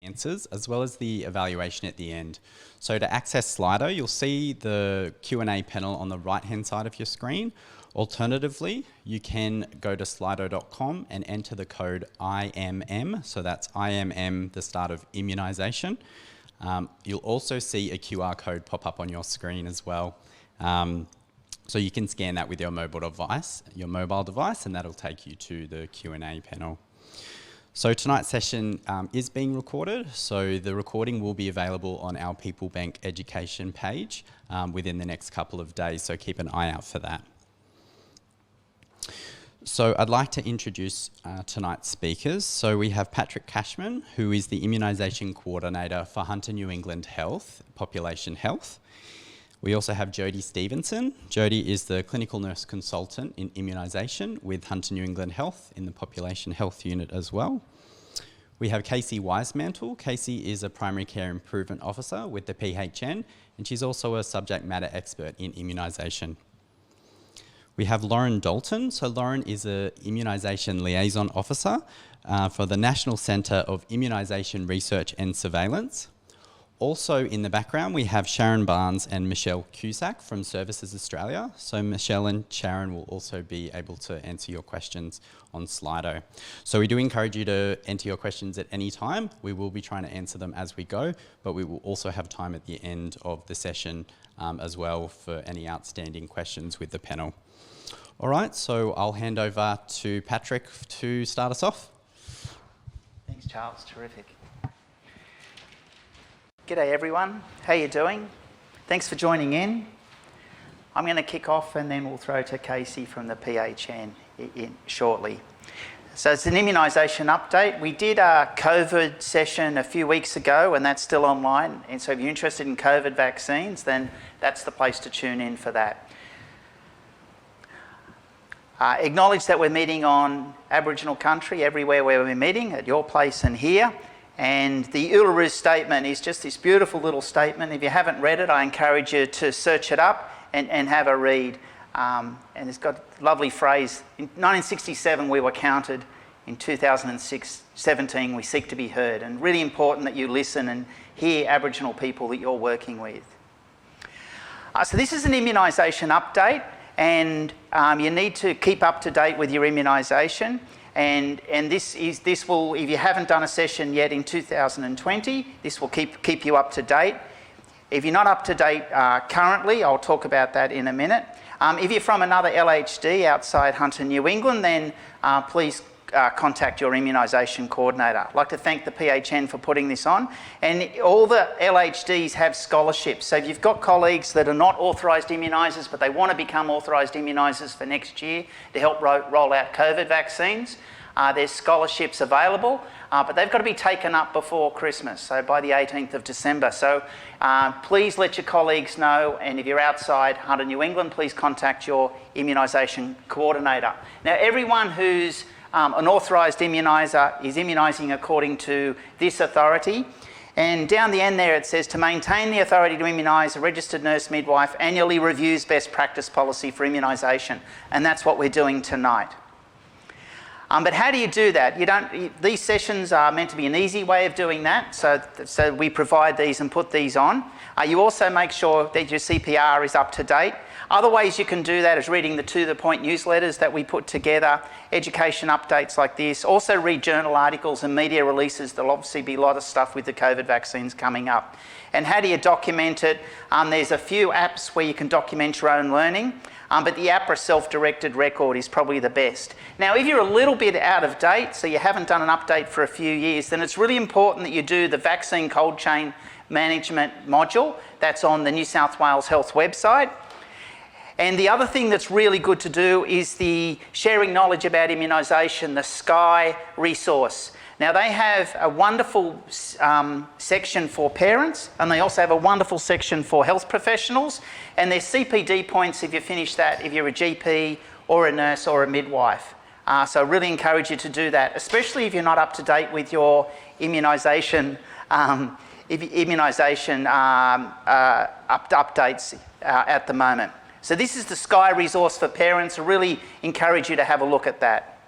answers, as well as the evaluation at the end. So to access Slido, you'll see the Q&A panel on the right-hand side of your screen. Alternatively, you can go to slido.com and enter the code IMM, so that's IMM, the start of immunisation. You'll also see a QR code pop up on your screen as well. So you can scan that with your mobile device, and that'll take you to the Q&A panel. So tonight's session is being recorded, so the recording will be available on our People Bank education page within the next couple of days, so keep an eye out for that. So I'd like to introduce tonight's speakers. So we have Patrick Cashman, who is the Immunisation Coordinator for Hunter New England Health, Population Health. We also have Jodie Stevenson. Jodie is the Clinical Nurse Consultant in Immunisation with Hunter New England Health in the Population Health Unit as well. We have Casey Wisemantle. Casey is a Primary Care Improvement Officer with the PHN, and she's also a subject matter expert in immunisation. We have Lauren Dalton. So Lauren is an Immunisation Liaison Officer for the National Centre of Immunisation Research and Surveillance. Also in the background, we have Sharon Barnes and Michelle Cusack from Services Australia. So Michelle and Sharon will also be able to answer your questions on Slido. So we do encourage you to enter your questions at any time. We will be trying to answer them as we go, but we will also have time at the end of the session as well for any outstanding questions with the panel. All right, so I'll hand over to Patrick to start us off. Thanks, Charles. Terrific. G'day everyone, how you doing? Thanks for joining in. I'm going to kick off and then we'll throw to Casey from the PHN shortly. So it's an immunisation update. We did a COVID session a few weeks ago and that's still online, and so if you're interested in COVID vaccines, then that's the place to tune in for that. Acknowledge that we're meeting on Aboriginal country everywhere where we're meeting, at your place and here. And the Uluru Statement is just this beautiful little statement. If you haven't read it, I encourage you to search it up and have a read. And it's got a lovely phrase. In 1967, we were counted. In 2017, we seek to be heard. And really important that you listen and hear Aboriginal people that you're working with. So this is an immunisation update, and you need to keep up to date with your immunisation. And this will, if you haven't done a session yet in 2020, this will keep you up to date. If you're not up to date currently, I'll talk about that in a minute. If you're from another LHD outside Hunter New England, then please contact your immunisation coordinator. I'd like to thank the PHN for putting this on. And all the LHDs have scholarships. So if you've got colleagues that are not authorised immunisers, but they want to become authorised immunisers for next year to help roll out COVID vaccines, there's scholarships available, but they've got to be taken up before Christmas, so by the 18th of December. So please let your colleagues know, and if you're outside Hunter New England, please contact your immunisation coordinator. Now, everyone who's an authorised immuniser is immunising according to this authority. And down the end there it says, to maintain the authority to immunise, a registered nurse midwife annually reviews best practice policy for immunisation. And that's what we're doing tonight. But how do you do that? These sessions are meant to be an easy way of doing that. So we provide these and put these on. You also make sure that your CPR is up to date. Other ways you can do that is reading the To The Point newsletters that we put together, education updates like this. Also read journal articles and media releases. There'll obviously be a lot of stuff with the COVID vaccines coming up. And how do you document it? There's a few apps where you can document your own learning, but the APRA self-directed record is probably the best. Now, if you're a little bit out of date, so you haven't done an update for a few years, then it's really important that you do the vaccine cold chain management module. That's on the New South Wales Health website. And the other thing that's really good to do is the sharing knowledge about immunisation, the SKY resource. Now, they have a wonderful section for parents, and they also have a wonderful section for health professionals, and there's CPD points if you finish that, if you're a GP or a nurse or a midwife. So I really encourage you to do that, especially if you're not up to date with your immunisation updates at the moment. So this is the SKY resource for parents. I really encourage you to have a look at that.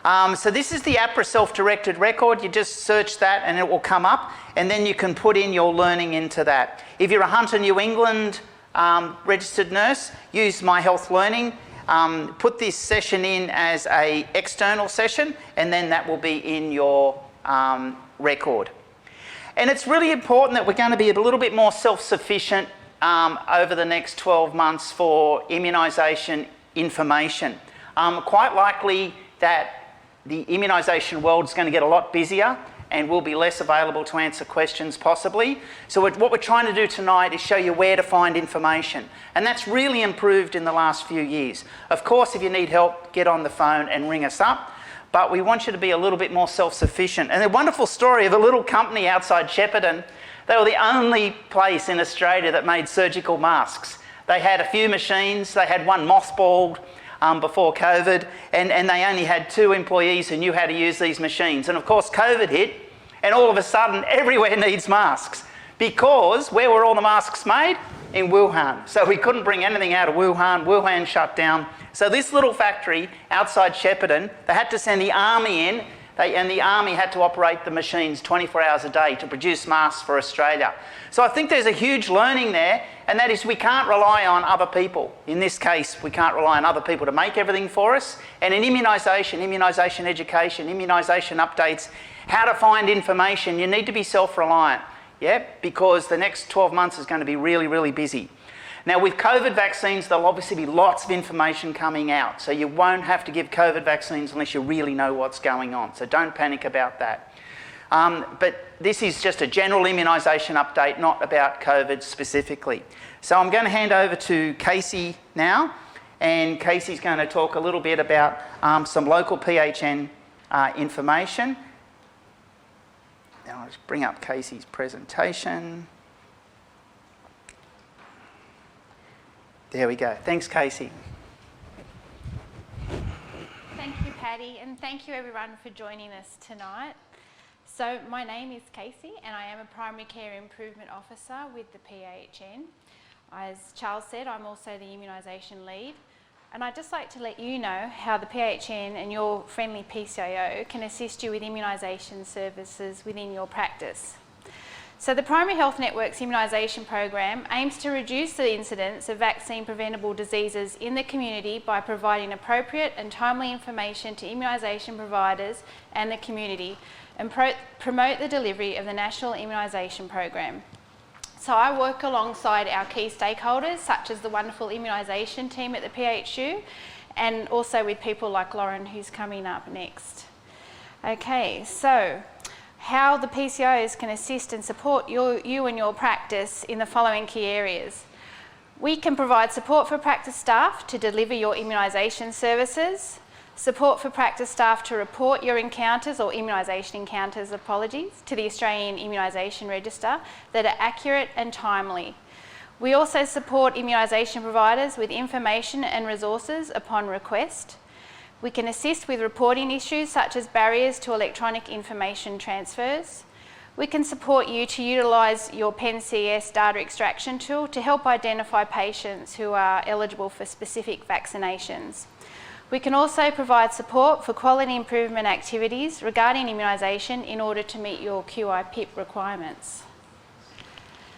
So this is the APRA self-directed record. You just search that and it will come up, and then you can put in your learning into that. If you're a Hunter New England registered nurse, use My Health Learning. Put this session in as an external session, and then that will be in your record. And it's really important that we're going to be a little bit more self-sufficient over the next 12 months for immunisation information. Quite likely that the immunisation world is going to get a lot busier and will be less available to answer questions possibly. So what we're trying to do tonight is show you where to find information. And that's really improved in the last few years. Of course, if you need help, get on the phone and ring us up. But we want you to be a little bit more self-sufficient. And a wonderful story of a little company outside Shepparton. They were the only place in Australia that made surgical masks. They had a few machines. They had one mothballed before COVID, and they only had 2 employees who knew how to use these machines. And of course, COVID hit, and all of a sudden, everywhere needs masks. Because where were all the masks made? In Wuhan. So we couldn't bring anything out of Wuhan. Wuhan shut down. So this little factory outside Shepparton, they had to send the army in, and the army had to operate the machines 24 hours a day to produce masks for Australia. So I think there's a huge learning there, and that is we can't rely on other people. In this case, we can't rely on other people to make everything for us. And in immunisation education, immunisation updates, how to find information, you need to be self-reliant, yeah? Because the next 12 months is going to be really, really busy. Now with COVID vaccines, there'll obviously be lots of information coming out. So you won't have to give COVID vaccines unless you really know what's going on. So don't panic about that. But this is just a general immunisation update, not about COVID specifically. So I'm going to hand over to Casey now. And Casey's going to talk a little bit about some local PHN information. Now I'll just bring up Casey's presentation. There we go. Thanks, Casey. Thank you, Patty, and thank you everyone for joining us tonight. So my name is Casey and I am a Primary Care Improvement Officer with the PHN. As Charles said, I'm also the immunisation lead, and I'd just like to let you know how the PHN and your friendly PCIO can assist you with immunisation services within your practice. So the Primary Health Network's immunisation program aims to reduce the incidence of vaccine-preventable diseases in the community by providing appropriate and timely information to immunisation providers and the community, and promote the delivery of the National Immunisation Program. So I work alongside our key stakeholders, such as the wonderful immunisation team at the PHU, and also with people like Lauren, who's coming up next. Okay, so how the PCIOs can assist and support you and your practice in the following key areas. We can provide support for practice staff to deliver your immunisation services, support for practice staff to report your encounters or immunisation encounters, to the Australian Immunisation Register that are accurate and timely. We also support immunisation providers with information and resources upon request. We can assist with reporting issues such as barriers to electronic information transfers. We can support you to utilise your PenCS data extraction tool to help identify patients who are eligible for specific vaccinations. We can also provide support for quality improvement activities regarding immunisation in order to meet your QI-PIP requirements.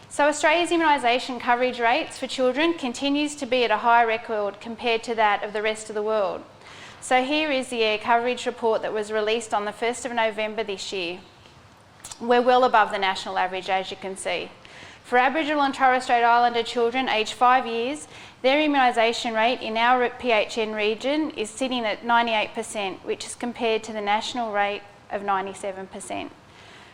So Australia's immunisation coverage rates for children continues to be at a high record compared to that of the rest of the world. So here is the coverage report that was released on the 1st of November this year. We're well above the national average, as you can see. For Aboriginal and Torres Strait Islander children aged 5 years, their immunisation rate in our PHN region is sitting at 98%, which is compared to the national rate of 97%.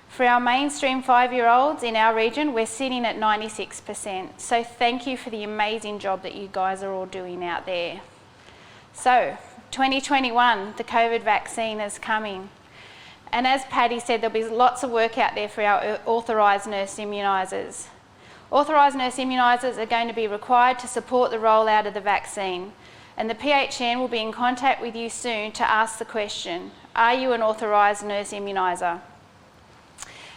For our mainstream 5-year-olds in our region, we're sitting at 96%. So thank you for the amazing job that you guys are all doing out there. So 2021, the COVID vaccine is coming. And as Patty said, there'll be lots of work out there for our authorised nurse immunisers. Authorised nurse immunisers are going to be required to support the rollout of the vaccine. And the PHN will be in contact with you soon to ask the question, are you an authorised nurse immuniser?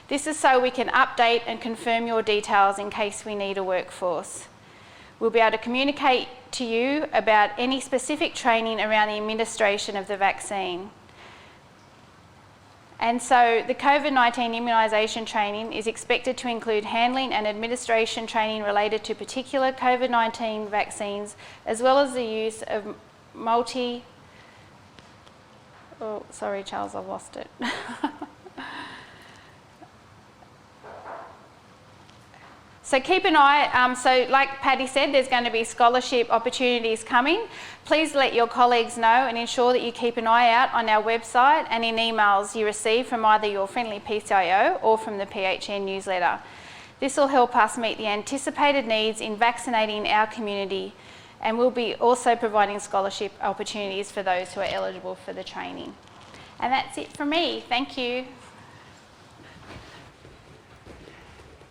This is so we can update and confirm your details in case we need a workforce. We'll be able to communicate to you about any specific training around the administration of the vaccine. And so the COVID-19 immunisation training is expected to include handling and administration training related to particular COVID-19 vaccines, as well as the use of oh, sorry, Charles, I've lost it. So keep an eye, so like Patty said, there's going to be scholarship opportunities coming. Please let your colleagues know and ensure that you keep an eye out on our website and in emails you receive from either your friendly PCIO or from the PHN newsletter. This will help us meet the anticipated needs in vaccinating our community, and we'll be also providing scholarship opportunities for those who are eligible for the training. And that's it from me. Thank you.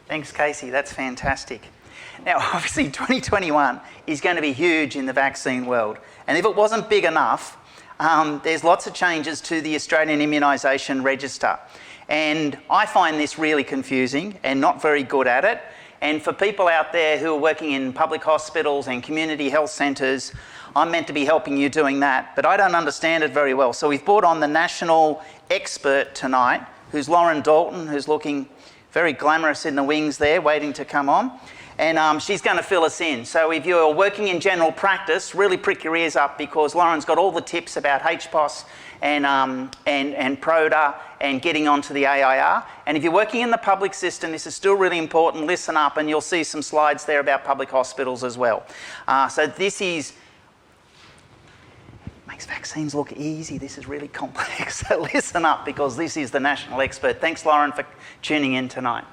Thanks, Casey. That's fantastic. Now, obviously, 2021 is going to be huge in the vaccine world. And if it wasn't big enough, there's lots of changes to the Australian Immunisation Register. And I find this really confusing and not very good at it. And for people out there who are working in public hospitals and community health centres, I'm meant to be helping you doing that, but I don't understand it very well. So we've brought on the national expert tonight, who's Lauren Dalton, who's looking very glamorous in the wings there, waiting to come on. And she's going to fill us in. So if you're working in general practice, really prick your ears up, because Lauren's got all the tips about HPOS and PRODA and getting onto the AIR. And if you're working in the public system, this is still really important. Listen up, and you'll see some slides there about public hospitals as well. So this makes vaccines look easy. This is really complex. So listen up, because this is the national expert. Thanks, Lauren, for tuning in tonight.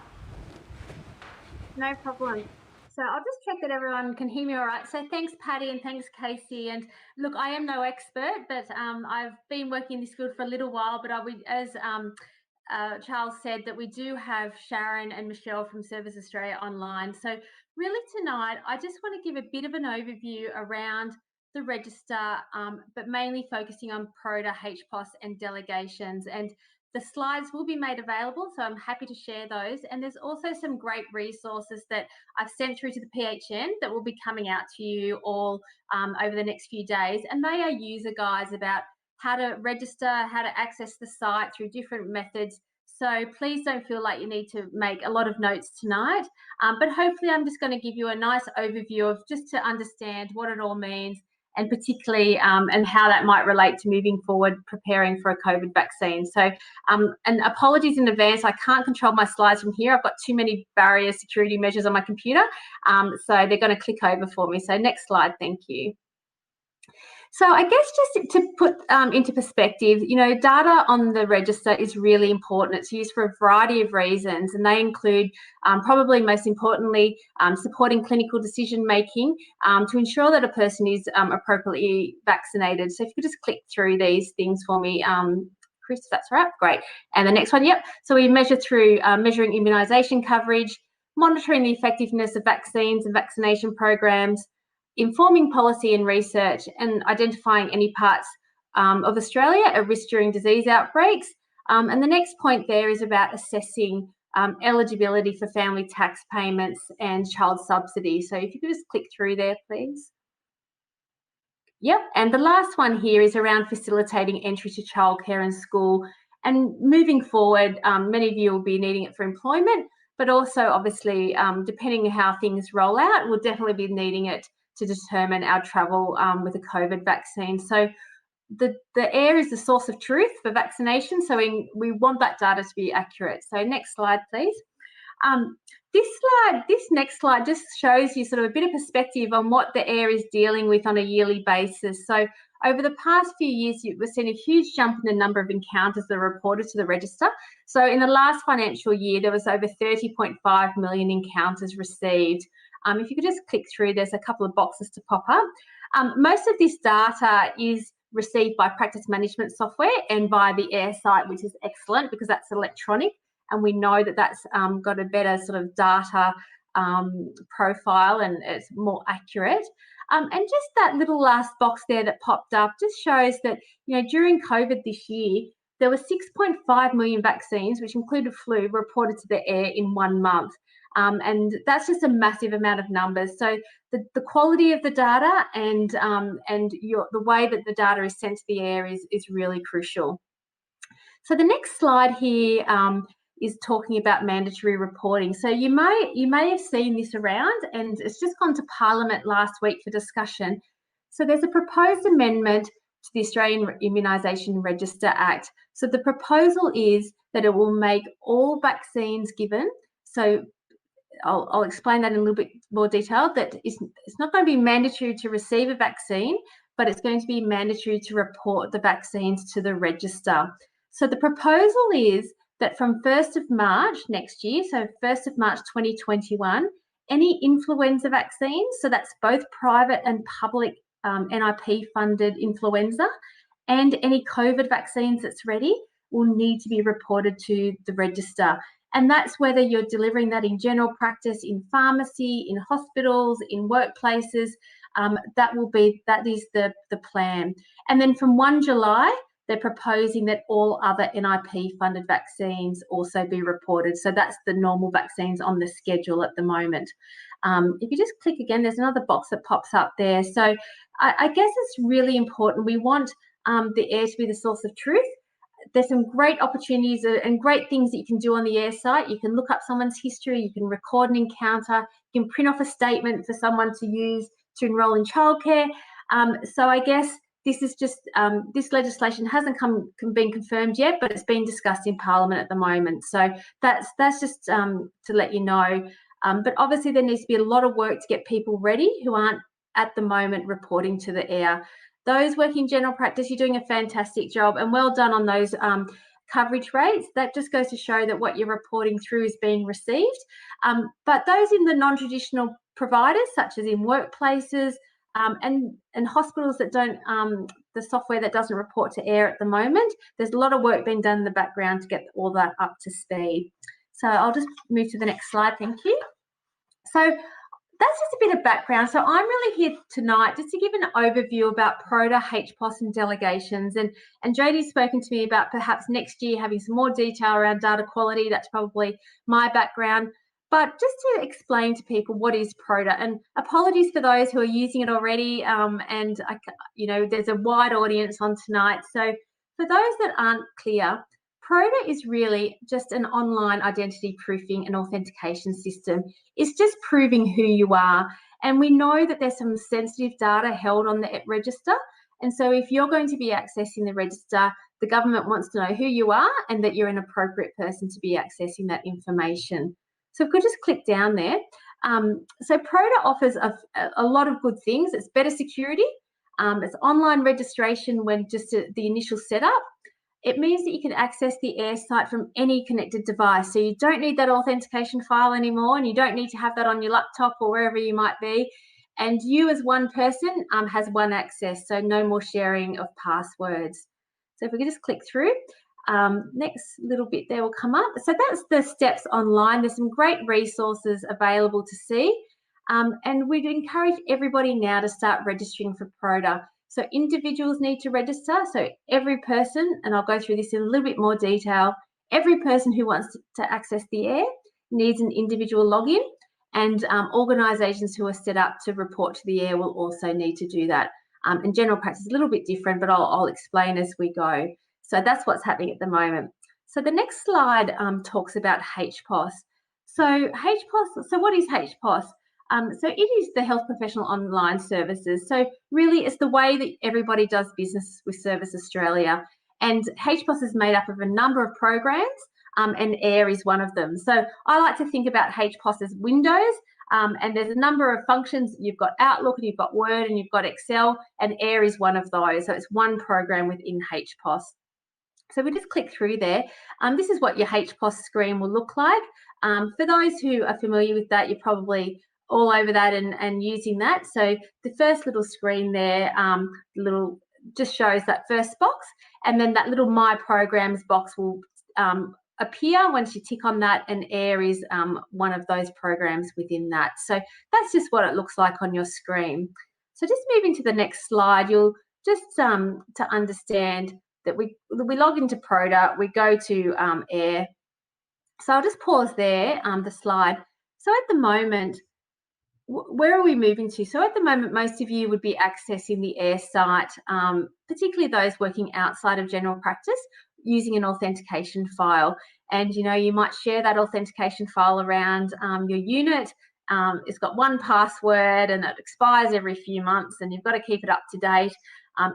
No problem. So I'll just check that everyone can hear me all right. So thanks, Patty, and thanks, Casey. And look, I am no expert, but I've been working in this field for a little while, but as Charles said, that we do have Sharon and Michelle from Service Australia online. So really tonight, I just want to give a bit of an overview around the register, but mainly focusing on PRODA, HPOS and delegations. And the slides will be made available, so I'm happy to share those. And there's also some great resources that I've sent through to the PHN that will be coming out to you all over the next few days. And they are user guides about how to register, how to access the site through different methods. So please don't feel like you need to make a lot of notes tonight, but hopefully I'm just going to give you a nice overview of just to understand what it all means, and particularly and how that might relate to moving forward preparing for a COVID vaccine. So, and apologies in advance, I can't control my slides from here. I've got too many barrier security measures on my computer, so they're going to click over for me. So next slide, thank you. So I guess just to put into perspective, you know, data on the register is really important. It's used for a variety of reasons, and they include probably most importantly supporting clinical decision making to ensure that a person is appropriately vaccinated. So if you could just click through these things for me, Chris, if that's right, great. And the next one, yep. So we measure through measuring immunisation coverage, monitoring the effectiveness of vaccines and vaccination programs, informing policy and research, and identifying any parts of Australia at risk during disease outbreaks. And the next point there is about assessing eligibility for family tax payments and child subsidy. So if you could just click through there, please. Yep, and the last one here is around facilitating entry to childcare and school. And moving forward, many of you will be needing it for employment, but also obviously, depending on how things roll out, we'll definitely be needing it to determine our travel with a COVID vaccine. So the AIR is the source of truth for vaccination, so we want that data to be accurate. So next slide, please. This next slide just shows you sort of a bit of perspective on what the AIR is dealing with on a yearly basis. So over the past few years, we've seen a huge jump in the number of encounters that are reported to the register. So in the last financial year, there was over 30.5 million encounters received. If you could just click through, there's a couple of boxes to pop up. Most of this data is received by practice management software and via the AIR site, which is excellent because that's electronic, and we know that that's got a better sort of data profile and it's more accurate. And just that little last box there that popped up just shows that, you know, during COVID this year, there were 6.5 million vaccines, which included flu, reported to the AIR in 1 month. And that's just a massive amount of numbers. So the quality of the data and the way that the data is sent to the AIR is really crucial. So the next slide here is talking about mandatory reporting. So you may have seen this around, and it's just gone to Parliament last week for discussion. So there's a proposed amendment to the Australian Immunisation Register Act. So the proposal is that it will make all vaccines given, so I'll explain that in a little bit more detail, that it's not going to be mandatory to receive a vaccine, but it's going to be mandatory to report the vaccines to the register. So the proposal is that from 1st of March next year, so 1st of March 2021, any influenza vaccines, so that's both private and public NIP funded influenza, and any COVID vaccines that's ready will need to be reported to the register. And that's whether you're delivering that in general practice, in pharmacy, in hospitals, in workplaces. That is the plan. And then from 1 July, they're proposing that all other NIP funded vaccines also be reported. So that's the normal vaccines on the schedule at the moment. If you just click again, there's another box that pops up there. So I guess it's really important. We want the air to be the source of truth. There's some great opportunities and great things that you can do on the AIR site. You can look up someone's history, you can record an encounter, you can print off a statement for someone to use to enrol in childcare. So I guess this is just, this legislation hasn't been confirmed yet, but it's being discussed in Parliament at the moment. So that's just to let you know. But obviously there needs to be a lot of work to get people ready who aren't at the moment reporting to the AIR. Those working in general practice, you're doing a fantastic job, and well done on those coverage rates. That just goes to show that what you're reporting through is being received. But those in the non-traditional providers, such as in workplaces and hospitals that don't, the software that doesn't report to AIR at the moment, there's a lot of work being done in the background to get all that up to speed. So I'll just move to the next slide, thank you. So that's just a bit of background. So I'm really here tonight just to give an overview about PRODA, HPOS and delegations. And Jodie's spoken to me about perhaps next year having some more detail around data quality. That's probably my background. But just to explain to people what is PRODA, and apologies for those who are using it already. And there's a wide audience on tonight. So for those that aren't clear, PRODA is really just an online identity proofing and authentication system. It's just proving who you are. And we know that there's some sensitive data held on the register. And so if you're going to be accessing the register, the government wants to know who you are and that you're an appropriate person to be accessing that information. So if we could just click down there. So PRODA offers a lot of good things. It's better security. It's online registration when just the initial setup. It means that you can access the AIR site from any connected device. So you don't need that authentication file anymore, and you don't need to have that on your laptop or wherever you might be. And you as one person has one access, so no more sharing of passwords. So if we could just click through, next little bit there will come up. So that's the steps online. There's some great resources available to see. And we'd encourage everybody now to start registering for PRODA. So individuals need to register. So every person, and I'll go through this in a little bit more detail, every person who wants to access the AIR needs an individual login, and organisations who are set up to report to the AIR will also need to do that. And general practice is a little bit different, but I'll explain as we go. So that's what's happening at the moment. So the next slide talks about HPOS. So HPOS, so what is HPOS? So it is the Health Professional Online Services. So really it's the way that everybody does business with Service Australia. And HPOS is made up of a number of programs, and AIR is one of them. So I like to think about HPOS as windows, and there's a number of functions. You've got Outlook, and you've got Word, and you've got Excel, and AIR is one of those. So it's one program within HPOS. So we just click through there. This is what your HPOS screen will look like. For those who are familiar with that, you're probably all over that and using that. So the first little screen there, just shows that first box, and then that little My Programs box will appear once you tick on that, and AIR is one of those programs within that. So that's just what it looks like on your screen. So just moving to the next slide, you'll just to understand that we log into PRODA, we go to AIR. So I'll just pause there, the slide. So at the moment, where are we moving to? So at the moment, most of you would be accessing the AIR site, particularly those working outside of general practice. using an authentication file. And, you know, you might share that authentication file around your unit. It's got one password and it expires every few months and you've got to keep it up to date.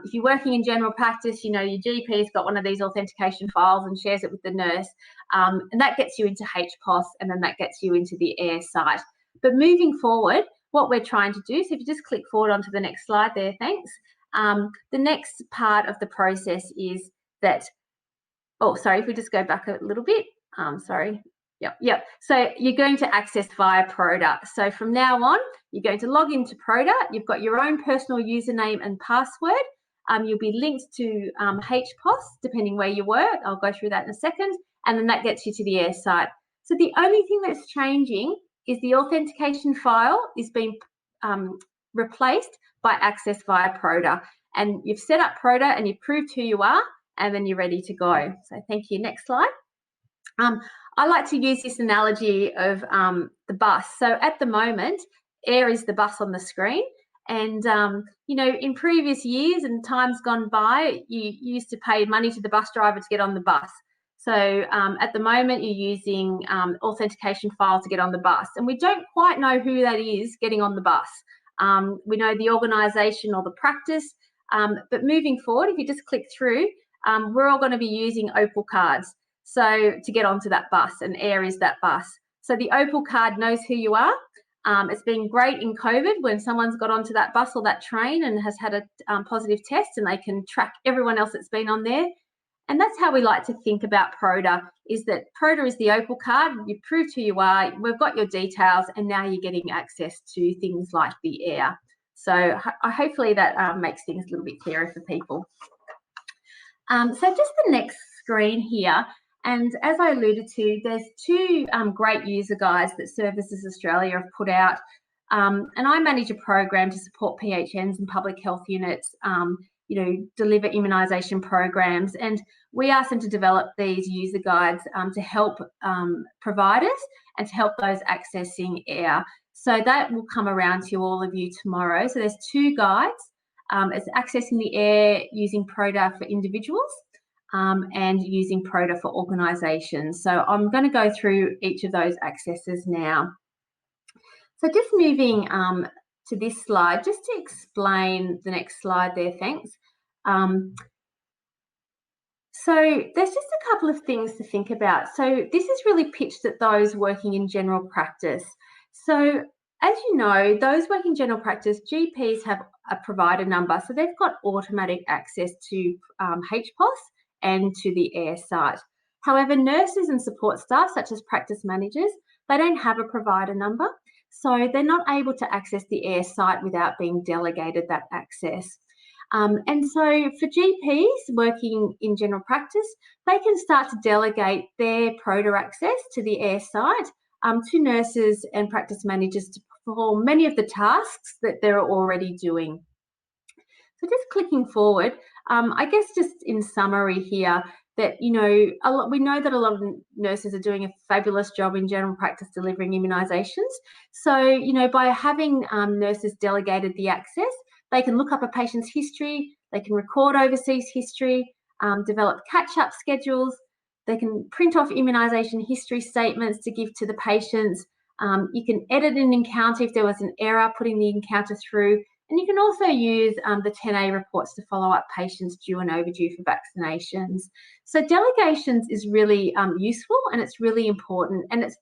If you're working in general practice, you know, your GP's got one of these authentication files and shares it with the nurse. And that gets you into HPOS and then that gets you into the AIR site. But moving forward, what we're trying to do, so if you just click forward onto the next slide there, thanks. The next part of the process is that, oh, sorry, if we just go back a little bit, sorry. Yep. So you're going to access via PRODA. So from now on, you're going to log into PRODA. You've got your own personal username and password. You'll be linked to HPOS, depending where you work. I'll go through that in a second. And then that gets you to the AIR site. So the only thing that's changing is the authentication file is being replaced by access via PRODA. And you've set up PRODA and you've proved who you are, and then you're ready to go. So thank you. Next slide. I like to use this analogy of the bus. So at the moment, AIR is the bus on the screen. And, you know, in previous years and times gone by, you used to pay money to the bus driver to get on the bus. So at the moment, you're using authentication file to get on the bus. And we don't quite know who that is getting on the bus. We know the organisation or the practice. But moving forward, if you just click through, we're all going to be using Opal cards. So to get onto that bus, and AIR is that bus. So the Opal card knows who you are. It's been great in COVID when someone's got onto that bus or that train and has had a positive test, and they can track everyone else that's been on there. And that's how we like to think about PRODA, is that PRODA is the Opal card. You've proved who you are, we've got your details, and now you're getting access to things like the AIR. So hopefully that makes things a little bit clearer for people. So just the next screen here. And as I alluded to, there's two great user guides that Services Australia have put out. And I manage a program to support PHNs and public health units, you know, deliver immunisation programs. And we asked them to develop these user guides to help providers and to help those accessing AIR. So that will come around to all of you tomorrow. So there's two guides. It's accessing the AIR using PRODA for individuals. And using PRODA for organisations. So I'm going to go through each of those accesses now. So just moving to this slide, just to explain the next slide there, thanks. So there's just a couple of things to think about. So this is really pitched at those working in general practice. So as you know, those working in general practice, GPs have a provider number. So they've got automatic access to HPOS and to the AIR site. However, nurses and support staff, such as practice managers, they don't have a provider number, so they're not able to access the AIR site without being delegated that access. And so for GPs working in general practice, they can start to delegate their PRODA access to the AIR site to nurses and practice managers to perform many of the tasks that they're already doing. So just clicking forward, I guess just in summary here, that, you know, we know that a lot of nurses are doing a fabulous job in general practice delivering immunisations. So, you know, by having nurses delegated the access, they can look up a patient's history, they can record overseas history, develop catch-up schedules, they can print off immunisation history statements to give to the patients. You can edit an encounter if there was an error, putting the encounter through. And you can also use the 10A reports to follow up patients due and overdue for vaccinations. So delegations is really useful, and it's really important, and it's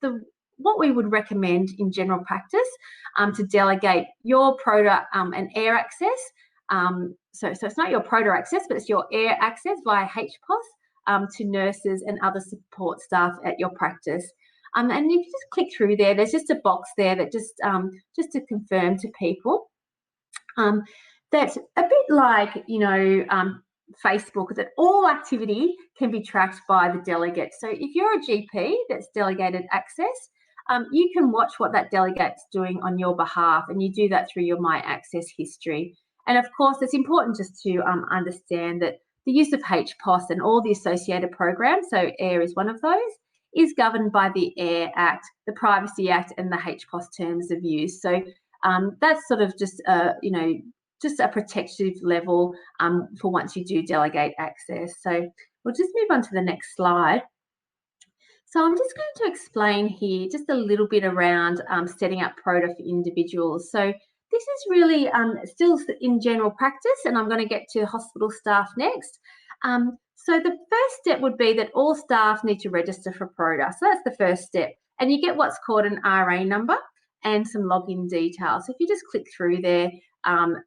what we would recommend in general practice, to delegate your PRODA and AIR access. So it's not your PRODA access, but it's your AIR access via HPOS to nurses and other support staff at your practice. And if you just click through there, there's just a box there that just to confirm to people. That's a bit like, you know, Facebook, that all activity can be tracked by the delegate. So if you're a GP that's delegated access, you can watch what that delegate's doing on your behalf, and you do that through your My Access history. And of course, it's important just to understand that the use of HPOS and all the associated programs, so AIR is one of those, is governed by the AIR Act, the Privacy Act, and the HPOS terms of use. So that's sort of just, you know, just a protective level for once you do delegate access. So We'll just move on to the next slide. So I'm just going to explain here just a little bit around setting up PRODA for individuals. So this is really still in general practice, and I'm going to get to hospital staff next. So the first step would be that all staff need to register for PRODA. So that's the first step. And you get what's called an RA number and some login details. So if you just click through there,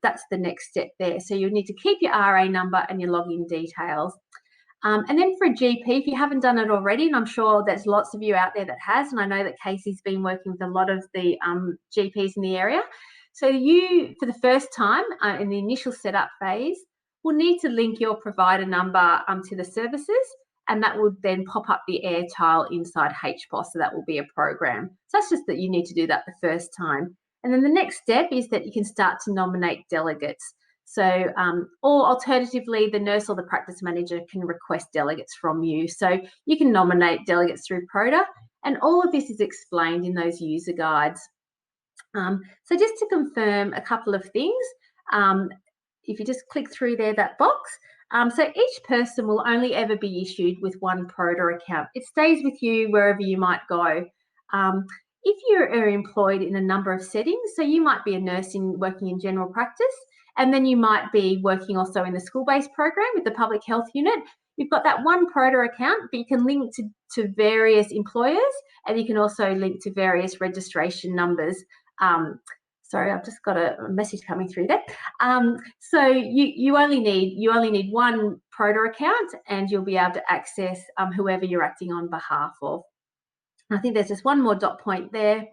that's the next step there. So you need to keep your RA number and your login details. And then for a GP, if you haven't done it already, and I'm sure there's lots of you out there that has, and I know that Casey's been working with a lot of the GPs in the area. So you, for the first time in the initial setup phase, will need to link your provider number to the services, and that will then pop up the air tile inside HPOS. So that will be a program. So that's just that you need to do that the first time. And then the next step is that you can start to nominate delegates. So, or alternatively, the nurse or the practice manager can request delegates from you. So you can nominate delegates through PRODA, and all of this is explained in those user guides. So just to confirm a couple of things, if you just click through there, that box, so each person will only ever be issued with one PRODA account. It stays with you wherever you might go. If you are employed in a number of settings, so you might be a nurse working in general practice, and then you might be working also in the school-based program with the public health unit. You've got that one PRODA account, but you can link to various employers, and you can also link to various registration numbers. Sorry, I've just got a message coming through there. So you only need one PRODA account, and you'll be able to access whoever you're acting on behalf of. I think there's just one more dot point there.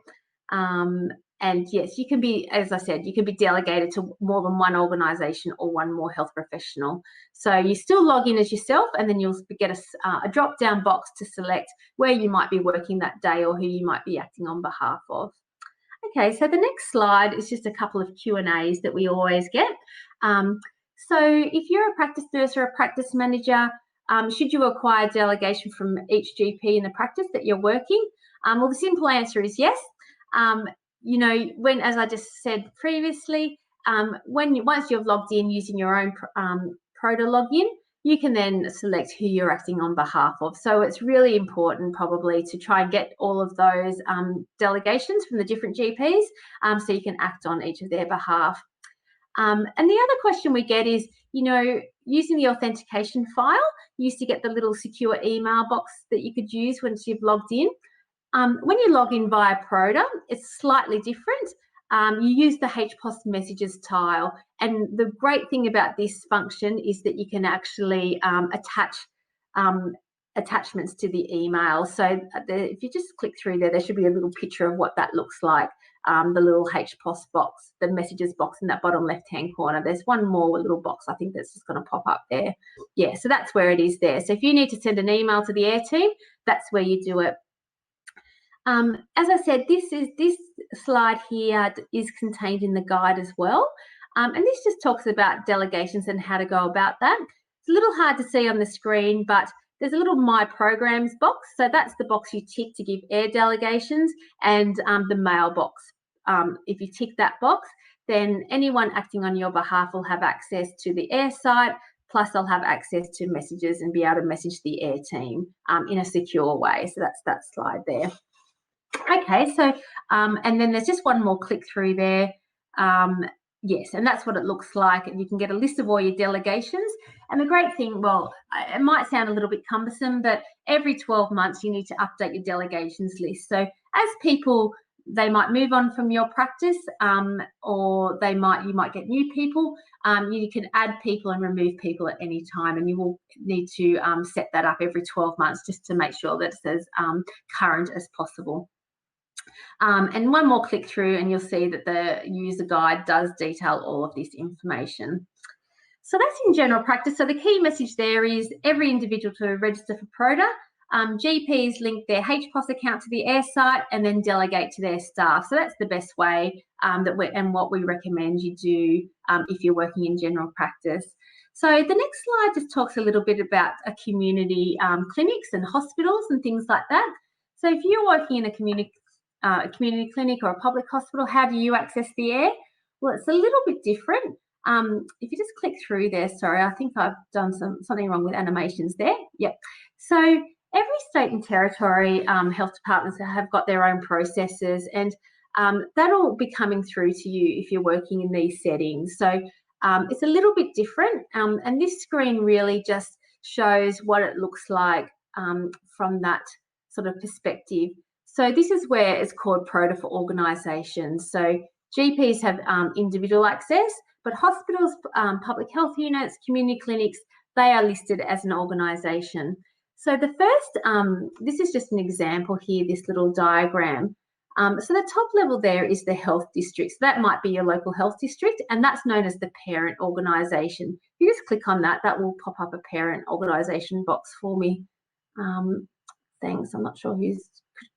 And yes, you can be, as I said, you can be delegated to more than one organisation or one more health professional. So you still log in as yourself, and then you'll get a drop-down box to select where you might be working that day or who you might be acting on behalf of. Okay, so the next slide is just a couple of Q&As that we always get. So if you're a practice nurse or a practice manager, should you acquire delegation from each GP in the practice that you're working? Well, the simple answer is yes. You know, as I just said previously, once you've logged in using your own PRODA login, you can then select who you're acting on behalf of. So it's really important probably to try and get all of those delegations from the different GPs so you can act on each of their behalf. And the other question we get is, you know, using the authentication file, you used to get the little secure email box that you could use once you've logged in. When you log in via PRODA, it's slightly different. You use the HPOS messages tile, and the great thing about this function is that you can actually attach attachments to the email. So if you just click through there, there should be a little picture of what that looks like. The little HPOS box, the messages box in that bottom left-hand corner. There's one more little box, I think, that's just going to pop up there. Yeah, so that's where it is there. So if you need to send an email to the AIR team, that's where you do it. As I said, this slide here is contained in the guide as well. And this just talks about delegations and how to go about that. It's a little hard to see on the screen, but there's a little My Programs box. So that's the box you tick to give AIR delegations, and the mail box. If you tick that box, then anyone acting on your behalf will have access to the AIR site, plus they'll have access to messages and be able to message the AIR team in a secure way. So that's that slide there. Okay, so and then there's just one more click through there. Yes, and that's what it looks like. And you can get a list of all your delegations. And the great thing, well, it might sound a little bit cumbersome, but every 12 months you need to update your delegations list. So as people, they might move on from your practice, or you might get new people. You can add people and remove people at any time, and you will need to set that up every 12 months just to make sure that it's as current as possible. And one more click through and you'll see that the user guide does detail all of this information. So that's in general practice. So the key message there is every individual to register for PRODA. GPs link their HPOS account to the AIR site and then delegate to their staff. So that's the best way and what we recommend you do if you're working in general practice. So the next slide just talks a little bit about a community clinics and hospitals and things like that. So if you're working in a community clinic or a public hospital, how do you access the AIR? Well, it's a little bit different. if you just click through there, sorry, I think I've done something wrong with animations there. Yep. So every state and territory health departments have got their own processes, and that'll be coming through to you if you're working in these settings. So it's a little bit different, and this screen really just shows what it looks like from that sort of perspective. So this is where it's called PRODA for organisations. So GPs have individual access, but hospitals, public health units, community clinics, they are listed as an organisation. So the first, this is just an example here, this little diagram. So the top level there is the health district. So that might be your local health district, and that's known as the parent organisation. If you just click on that, that will pop up a parent organisation box for me. Thanks, I'm not sure who's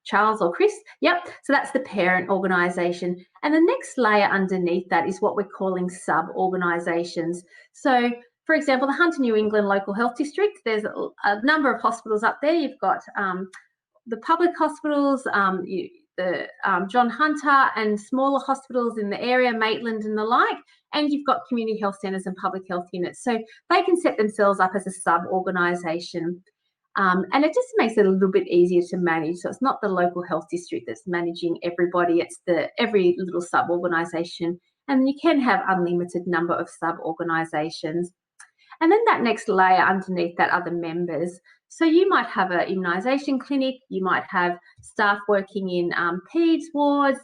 Charles or Chris. Yep, so that's the parent organisation. And the next layer underneath that is what we're calling sub-organisations. So, for example, the Hunter New England Local Health District, there's a number of hospitals up there. You've got the public hospitals, the John Hunter, and smaller hospitals in the area, Maitland and the like, and you've got community health centres and public health units. So they can set themselves up as a sub-organisation. And it just makes it a little bit easier to manage. So it's not the local health district that's managing everybody, it's every little sub-organisation. And you can have unlimited number of sub-organisations. And then that next layer underneath that are the members. So you might have an immunisation clinic, you might have staff working in PEDS wards,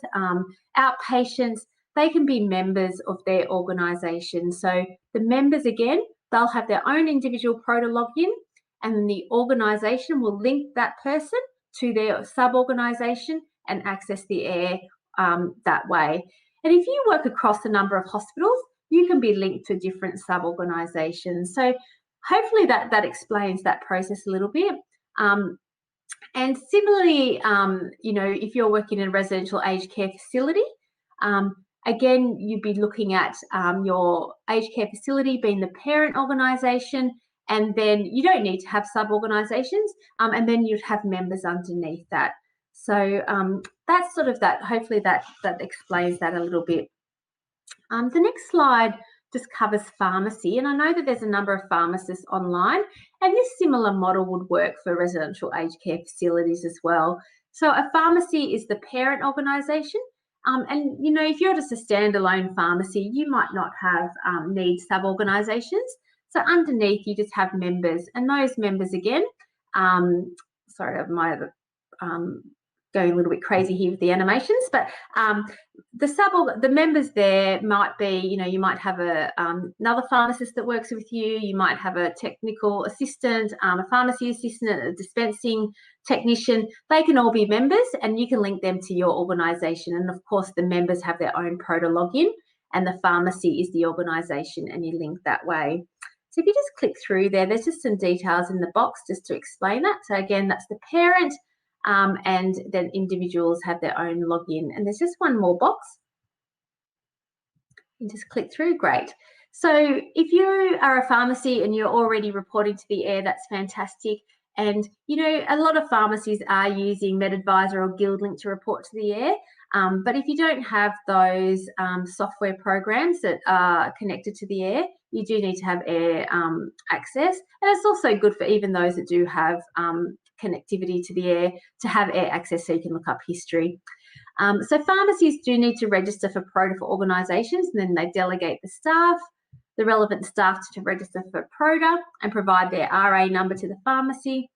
outpatients. They can be members of their organisation. So the members, again, they'll have their own individual PRODA login, and then the organisation will link that person to their sub-organisation and access the air that way. And if you work across a number of hospitals, you can be linked to different sub-organisations. So hopefully that explains that process a little bit. And similarly, if you're working in a residential aged care facility, again, you'd be looking at your aged care facility being the parent organisation, and then you don't need to have sub-organisations, and then you'd have members underneath that. So that's sort of that, hopefully that explains that a little bit. The next slide just covers pharmacy, and I know that there's a number of pharmacists online, and this similar model would work for residential aged care facilities as well. So a pharmacy is the parent organisation, and if you're just a standalone pharmacy, you might not have need sub-organisations. So underneath, you just have members, and those members again, sorry, I might have going a little bit crazy here with the animations, but the members there might be, you might have another pharmacist that works with you, you might have a technical assistant, a pharmacy assistant, a dispensing technician. They can all be members, and you can link them to your organisation. And of course, the members have their own PRODA login, and the pharmacy is the organisation, and you link that way. So if you just click through there's just some details in the box just to explain that. So again, that's the parent, and then individuals have their own login. And there's just one more box. You just click through, great. So if you are a pharmacy and you're already reporting to the air, that's fantastic. And, a lot of pharmacies are using MedAdvisor or GuildLink to report to the air. But if you don't have those software programs that are connected to the air, you do need to have air access. And it's also good for even those that do have connectivity to the air to have air access so you can look up history. So pharmacies do need to register for PRODA for organisations, and then they delegate the relevant staff to register for PRODA and provide their RA number to the pharmacy.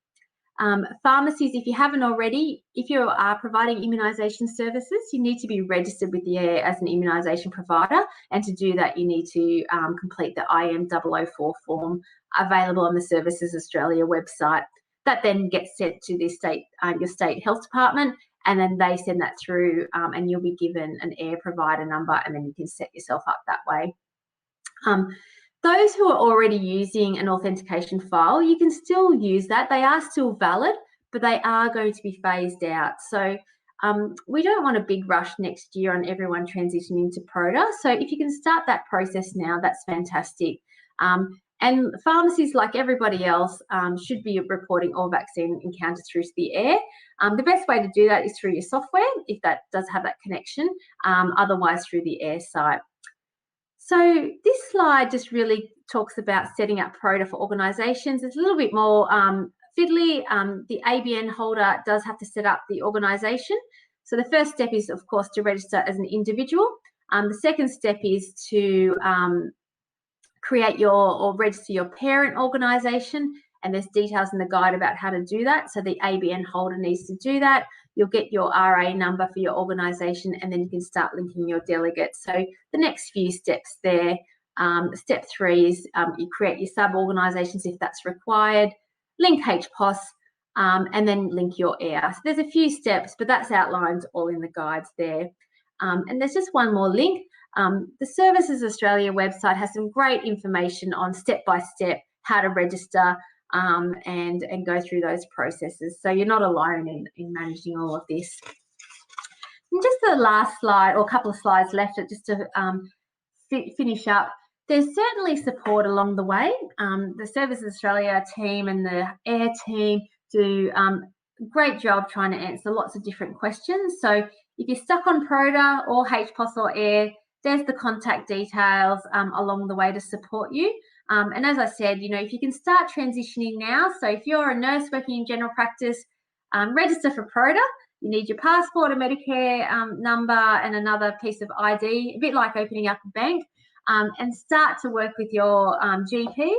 Pharmacies, if you haven't already, if you are providing immunisation services, you need to be registered with the air as an immunisation provider, and to do that you need to complete the IM004 form available on the Services Australia website. That then gets sent to the your state health department, and then they send that through, and you'll be given an air provider number, and then you can set yourself up that way. Those who are already using an authentication file, you can still use that. They are still valid, but they are going to be phased out. So we don't want a big rush next year on everyone transitioning to PRODA. So if you can start that process now, that's fantastic. And pharmacies, like everybody else, should be reporting all vaccine encounters through to the air. The best way to do that is through your software, if that does have that connection, otherwise through the air site. So this slide just really talks about setting up PRODA for organisations. It's a little bit more fiddly. The ABN holder does have to set up the organisation. So the first step is, of course, to register as an individual. The second step is to create or register your parent organisation, and there's details in the guide about how to do that. So the ABN holder needs to do that. You'll get your RA number for your organisation, and then you can start linking your delegates. So the next few steps there. Step 3 is you create your sub-organisations if that's required, link HPOS, and then link your AIR. So there's a few steps, but that's outlined all in the guides there. And there's just one more link. The Services Australia website has some great information on step-by-step how to register and go through those processes. So you're not alone in managing all of this. And just the last slide, or a couple of slides left, just to finish up. There's certainly support along the way. The Services Australia team and the AIR team do a great job trying to answer lots of different questions. So if you're stuck on PRODA or HPOS or AIR, there's the contact details along the way to support you. And as I said, if you can start transitioning now, so if you're a nurse working in general practice, register for PRODA. You need your passport, a Medicare number, and another piece of ID, a bit like opening up a bank, and start to work with your GPs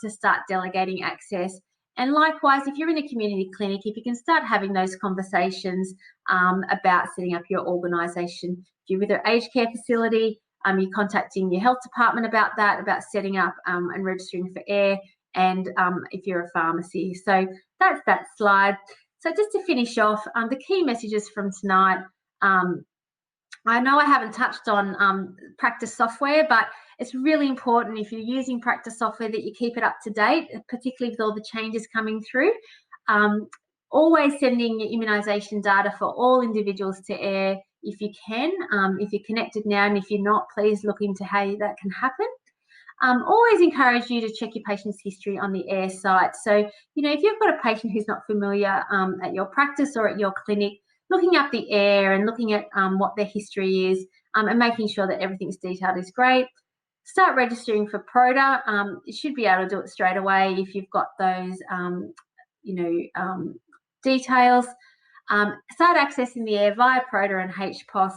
to start delegating access. And likewise, if you're in a community clinic, if you can start having those conversations about setting up your organisation. If you're with an aged care facility, you're contacting your health department about that, about setting up and registering for AIR, and if you're a pharmacy. So that's that slide. So just to finish off, the key messages from tonight. I know I haven't touched on practice software, but it's really important if you're using practice software that you keep it up to date, particularly with all the changes coming through. Always sending your immunisation data for all individuals to AIR if you can. If you're connected now, and if you're not, please look into how that can happen. Always encourage you to check your patient's history on the AIR site. So, if you've got a patient who's not familiar at your practice or at your clinic, looking up the AIR and looking at what their history is and making sure that everything's detailed is great. Start registering for PRODA. You should be able to do it straight away if you've got those, details. Start accessing the AIR via PRODA and HPOS,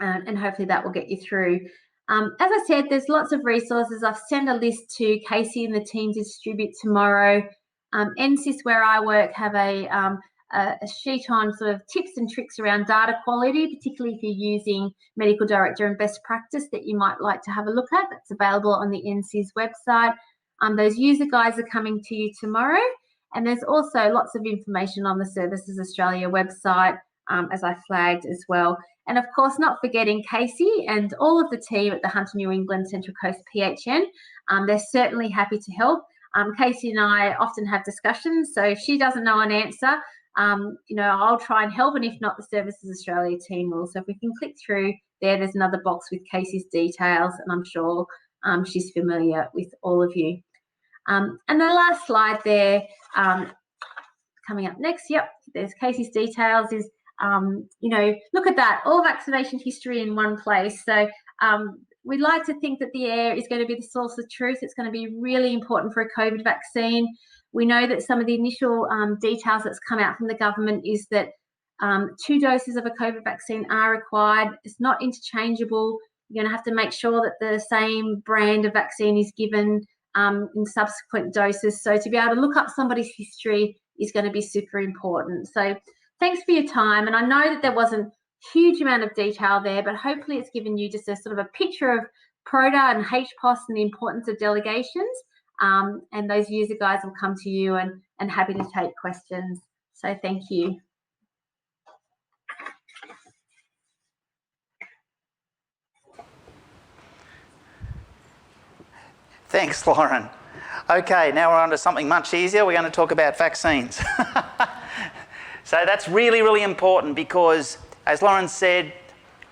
and hopefully that will get you through. As I said, there's lots of resources. I've sent a list to Casey and the team to distribute tomorrow. NSIS, where I work, have a sheet on sort of tips and tricks around data quality, particularly if you're using Medical Director and best practice that you might like to have a look at. That's available on the NSIS website. Those user guides are coming to you tomorrow. And there's also lots of information on the Services Australia website, as I flagged as well. And of course, not forgetting Casey and all of the team at the Hunter New England Central Coast PHN. They're certainly happy to help. Casey and I often have discussions, so if she doesn't know an answer, I'll try and help, and if not, the Services Australia team will. So if we can click through there's another box with Casey's details, and I'm sure she's familiar with all of you. And the last slide there, coming up next, yep, there's Casey's details, is, look at that, all vaccination history in one place. So we'd like to think that the AIR is going to be the source of truth. It's going to be really important for a COVID vaccine. We know that some of the initial details that's come out from the government is that 2 doses of a COVID vaccine are required. It's not interchangeable. You're going to have to make sure that the same brand of vaccine is given in subsequent doses. So to be able to look up somebody's history is going to be super important. So thanks for your time. And I know that there wasn't a huge amount of detail there, but hopefully it's given you just a sort of a picture of PRODA and HPOS and the importance of delegations. And those user guides will come to you and happy to take questions. So thank you. Thanks, Lauren. Okay, now we're on to something much easier. We're going to talk about vaccines. So that's really, really important because, as Lauren said,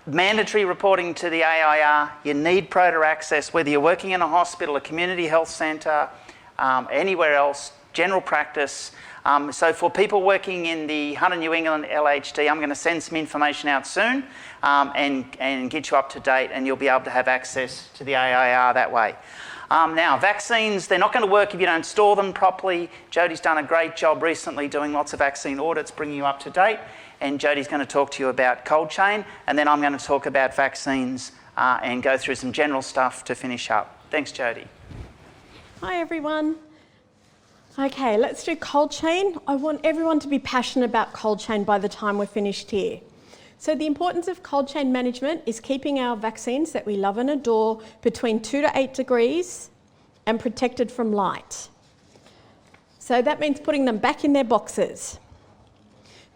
mandatory reporting to the AIR, you need PRODA access, whether you're working in a hospital, a community health centre, anywhere else, general practice. So for people working in the Hunter New England LHD, I'm going to send some information out soon and get you up to date, and you'll be able to have access to the AIR that way. Now, vaccines, they're not going to work if you don't store them properly. Jodie's done a great job recently doing lots of vaccine audits, bringing you up to date, and Jodie's going to talk to you about cold chain, and then I'm going to talk about vaccines and go through some general stuff to finish up. Thanks, Jodie. Hi everyone. Okay, let's do cold chain. I want everyone to be passionate about cold chain by the time we're finished here. So the importance of cold chain management is keeping our vaccines that we love and adore between 2 to 8 degrees and protected from light. So that means putting them back in their boxes.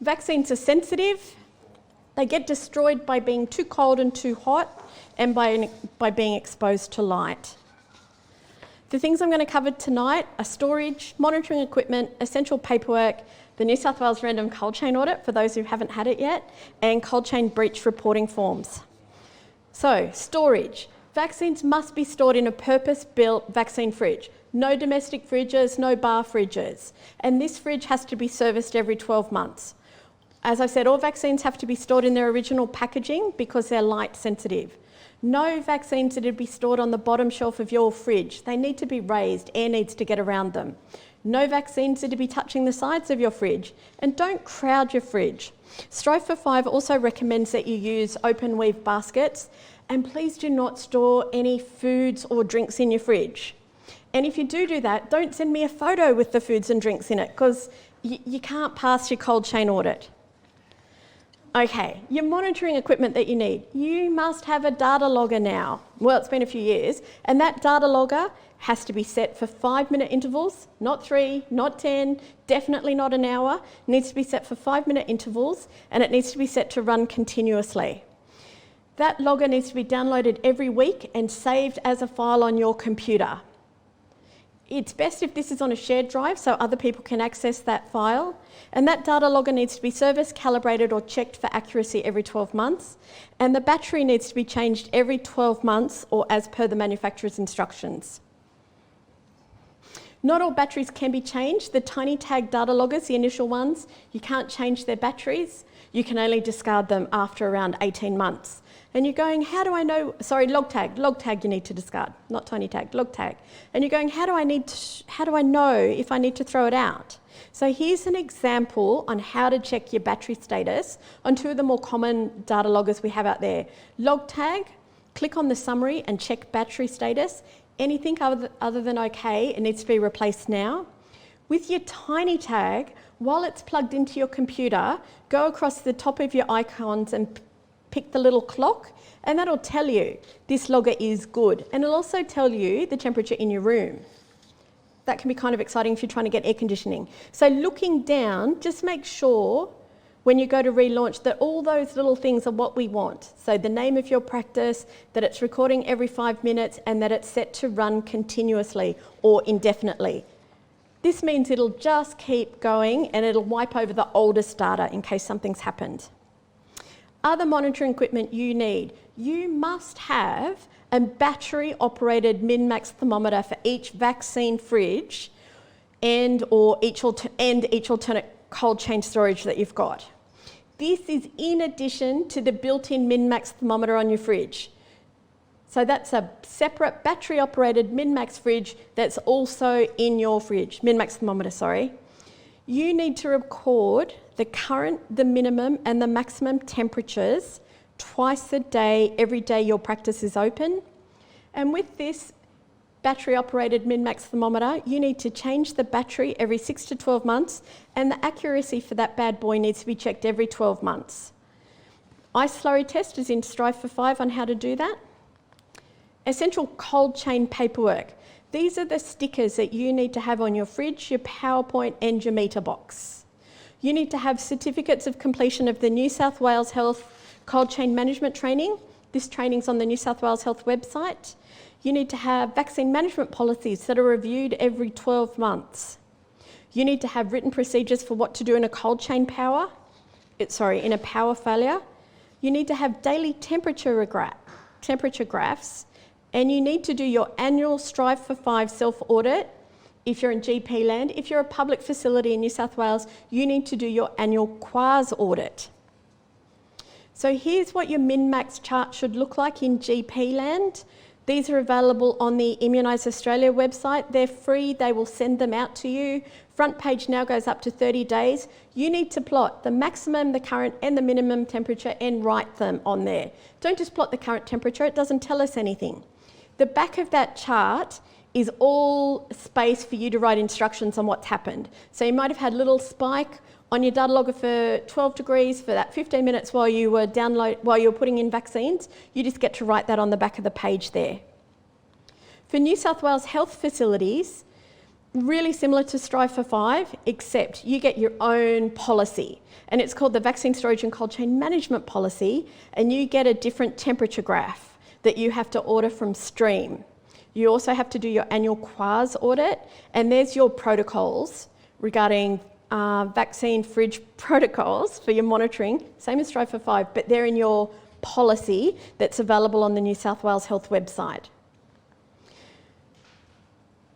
Vaccines are sensitive. They get destroyed by being too cold and too hot and by being exposed to light. The things I'm going to cover tonight are storage, monitoring equipment, essential paperwork, the New South Wales Random Cold Chain Audit for those who haven't had it yet, and cold chain breach reporting forms. So, storage. Vaccines must be stored in a purpose-built vaccine fridge. No domestic fridges, no bar fridges. And this fridge has to be serviced every 12 months. As I said, all vaccines have to be stored in their original packaging because they're light sensitive. No vaccines that would be stored on the bottom shelf of your fridge. They need to be raised, air needs to get around them. No vaccines that would be touching the sides of your fridge. And don't crowd your fridge. Strive for 5 also recommends that you use open weave baskets, and please do not store any foods or drinks in your fridge. And if you do that, don't send me a photo with the foods and drinks in it, because you can't pass your cold chain audit. Okay, your monitoring equipment that you need. You must have a data logger now. Well, it's been a few years, and that data logger has to be set for 5-minute intervals, not 3, not 10, definitely not an hour. It needs to be set for 5-minute intervals, and it needs to be set to run continuously. That logger needs to be downloaded every week and saved as a file on your computer. It's best if this is on a shared drive so other people can access that file. And that data logger needs to be serviced, calibrated or checked for accuracy every 12 months. And the battery needs to be changed every 12 months or as per the manufacturer's instructions. Not all batteries can be changed. The tiny tag data loggers, the initial ones, you can't change their batteries. You can only discard them after around 18 months. And you're going, how do I know? Sorry, log tag you need to discard, not tiny tag, log tag. And you're going, how do I know if I need to throw it out? So here's an example on how to check your battery status on 2 of the more common data loggers we have out there. Log tag, click on the summary and check battery status. Anything other than okay, it needs to be replaced now. With your tiny tag, while it's plugged into your computer, go across the top of your icons and pick the little clock, and that'll tell you this logger is good. And it'll also tell you the temperature in your room. That can be kind of exciting if you're trying to get air conditioning. So looking down, just make sure when you go to relaunch that all those little things are what we want. So the name of your practice, that it's recording every 5 minutes, and that it's set to run continuously or indefinitely. This means it'll just keep going and it'll wipe over the oldest data in case something's happened. Other monitoring equipment you need. You must have a battery-operated min-max thermometer for each vaccine fridge and each alternate cold chain storage that you've got. This is in addition to the built-in min-max thermometer on your fridge. So that's a separate battery-operated min-max fridge that's also in your fridge, min-max thermometer, sorry. You need to record the current, the minimum and the maximum temperatures twice a day, every day your practice is open. And with this battery-operated min-max thermometer, you need to change the battery every 6 to 12 months, and the accuracy for that bad boy needs to be checked every 12 months. Ice slurry test is in Strive for 5 on how to do that. Essential cold chain paperwork. These are the stickers that you need to have on your fridge, your PowerPoint and your meter box. You need to have certificates of completion of the New South Wales Health Cold Chain Management Training. This training's on the New South Wales Health website. You need to have vaccine management policies that are reviewed every 12 months. You need to have written procedures for what to do in a cold chain power, in a power failure. You need to have daily temperature graphs, and you need to do your annual Strive for 5 self-audit if you're in GP land. If you're a public facility in New South Wales, you need to do your annual QAS audit. So here's what your min-max chart should look like in GP land. These are available on the Immunise Australia website. They're free, they will send them out to you. Front page now goes up to 30 days. You need to plot the maximum, the current and the minimum temperature and write them on there. Don't just plot the current temperature, it doesn't tell us anything. The back of that chart is all space for you to write instructions on what's happened. So you might have had a little spike on your data logger for 12 degrees for that 15 minutes while you were putting in vaccines. You just get to write that on the back of the page there. For New South Wales health facilities, really similar to Strive for 5, except you get your own policy, and it's called the Vaccine Storage and Cold Chain Management Policy, and you get a different temperature graph that you have to order from Stream. You also have to do your annual QAS audit, and there's your protocols regarding vaccine fridge protocols for your monitoring, same as Strive for 5, but they're in your policy that's available on the New South Wales Health website.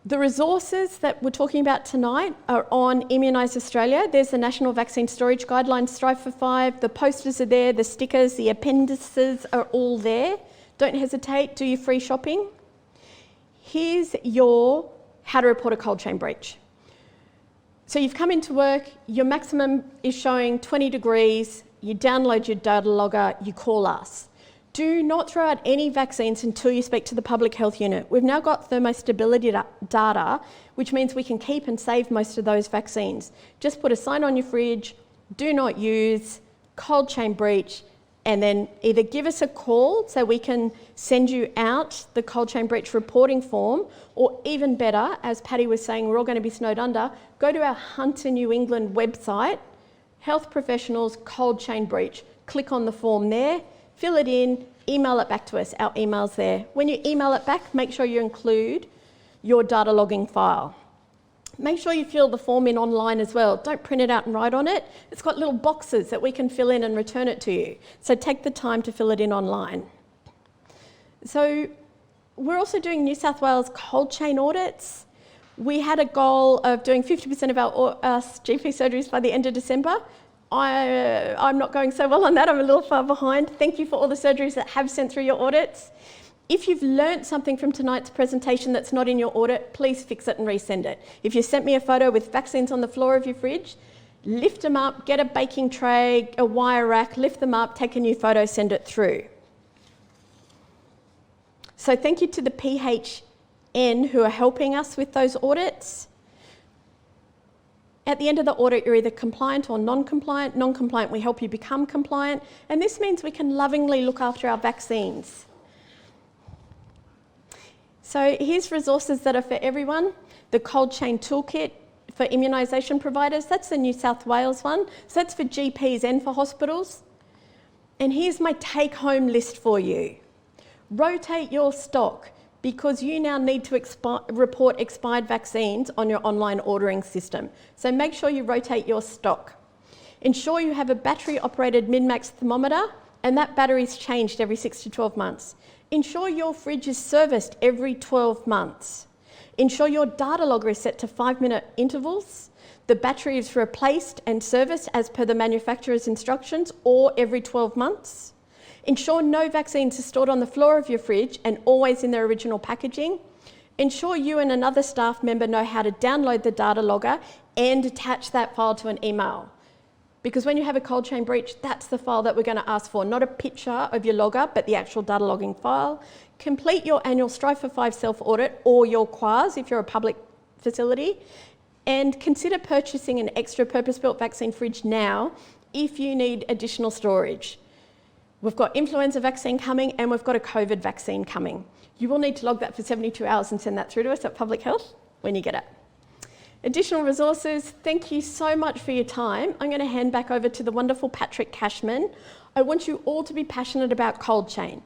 The resources that we're talking about tonight are on Immunise Australia. There's the National Vaccine Storage Guidelines, Strive for 5, the posters are there, the stickers, the appendices are all there. Don't hesitate, do your free shopping. Here's your how to report a cold chain breach. So you've come into work, your maximum is showing 20 degrees, you download your data logger, you call us. Do not throw out any vaccines until you speak to the public health unit. We've now got thermostability data, which means we can keep and save most of those vaccines. Just put a sign on your fridge, do not use, cold chain breach, and then either give us a call so we can send you out the cold chain breach reporting form, or even better, as Patty was saying, we're all going to be snowed under, go to our Hunter New England website, Health Professionals Cold Chain Breach. Click on the form there, fill it in, email it back to us. Our email's there. When you email it back, make sure you include your data logging file. Make sure you fill the form in online as well. Don't print it out and write on it. It's got little boxes that we can fill in and return it to you. So take the time to fill it in online. So we're also doing New South Wales cold chain audits. We had a goal of doing 50% of our GP surgeries by the end of December. I'm not going so well on that. I'm a little far behind. Thank you for all the surgeries that have sent through your audits. If you've learnt something from tonight's presentation that's not in your audit, please fix it and resend it. If you sent me a photo with vaccines on the floor of your fridge, lift them up, get a baking tray, a wire rack, lift them up, take a new photo, send it through. So thank you to the PHN who are helping us with those audits. At the end of the audit, you're either compliant or non-compliant. Non-compliant, we help you become compliant, and this means we can lovingly look after our vaccines. So here's resources that are for everyone. The cold chain toolkit for immunisation providers, that's the New South Wales one. So that's for GPs and for hospitals. And here's my take-home list for you. Rotate your stock, because you now need to report expired vaccines on your online ordering system. So make sure you rotate your stock. Ensure you have a battery-operated min-max thermometer, and that battery is changed every 6 to 12 months. Ensure your fridge is serviced every 12 months. Ensure your data logger is set to 5-minute intervals. The battery is replaced and serviced as per the manufacturer's instructions, or every 12 months. Ensure no vaccines are stored on the floor of your fridge and always in their original packaging. Ensure you and another staff member know how to download the data logger and attach that file to an email. Because when you have a cold chain breach, that's the file that we're going to ask for, not a picture of your logger, but the actual data logging file. Complete your annual Strive for 5 self-audit or your QAS if you're a public facility, and consider purchasing an extra purpose-built vaccine fridge now if you need additional storage. We've got influenza vaccine coming and we've got a COVID vaccine coming. You will need to log that for 72 hours and send that through to us at Public Health when you get it. Additional resources, thank you so much for your time. I'm going to hand back over to the wonderful Patrick Cashman. I want you all to be passionate about cold chain.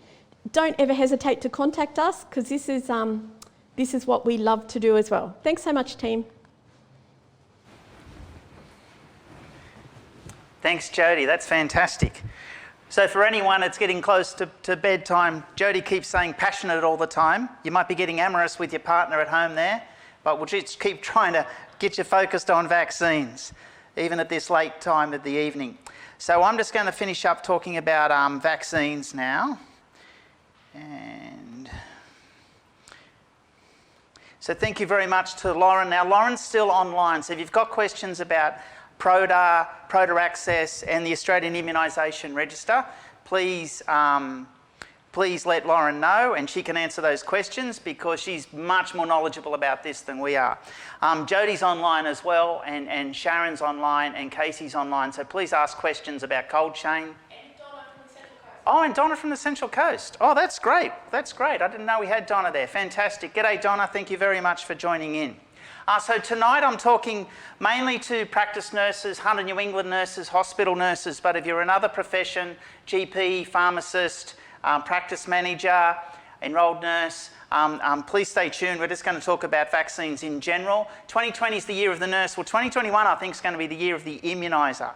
Don't ever hesitate to contact us, because this is what we love to do as well. Thanks so much, team. Thanks, Jody. That's fantastic. So for anyone that's getting close to bedtime, Jody keeps saying passionate all the time. You might be getting amorous with your partner at home there, but we'll just keep trying to get you focused on vaccines, even at this late time of the evening. So I'm just going to finish up talking about vaccines now. And so thank you very much to Lauren. Now, Lauren's still online, so if you've got questions about PRODA, PRODA Access and the Australian Immunisation Register, please let Lauren know and she can answer those questions because she's much more knowledgeable about this than we are. Jodie's online as well, and Sharon's online, and Casey's online, so please ask questions about cold chain. Oh, and Donna from the Central Coast. Oh, that's great. That's great. I didn't know we had Donna there. Fantastic. G'day, Donna. Thank you very much for joining in. So tonight I'm talking mainly to practice nurses, Hunter New England nurses, hospital nurses, but if you're another profession, GP, pharmacist, practice manager, enrolled nurse, please stay tuned. We're just going to talk about vaccines in general. 2020 is the year of the nurse. Well, 2021 I think is going to be the year of the immuniser.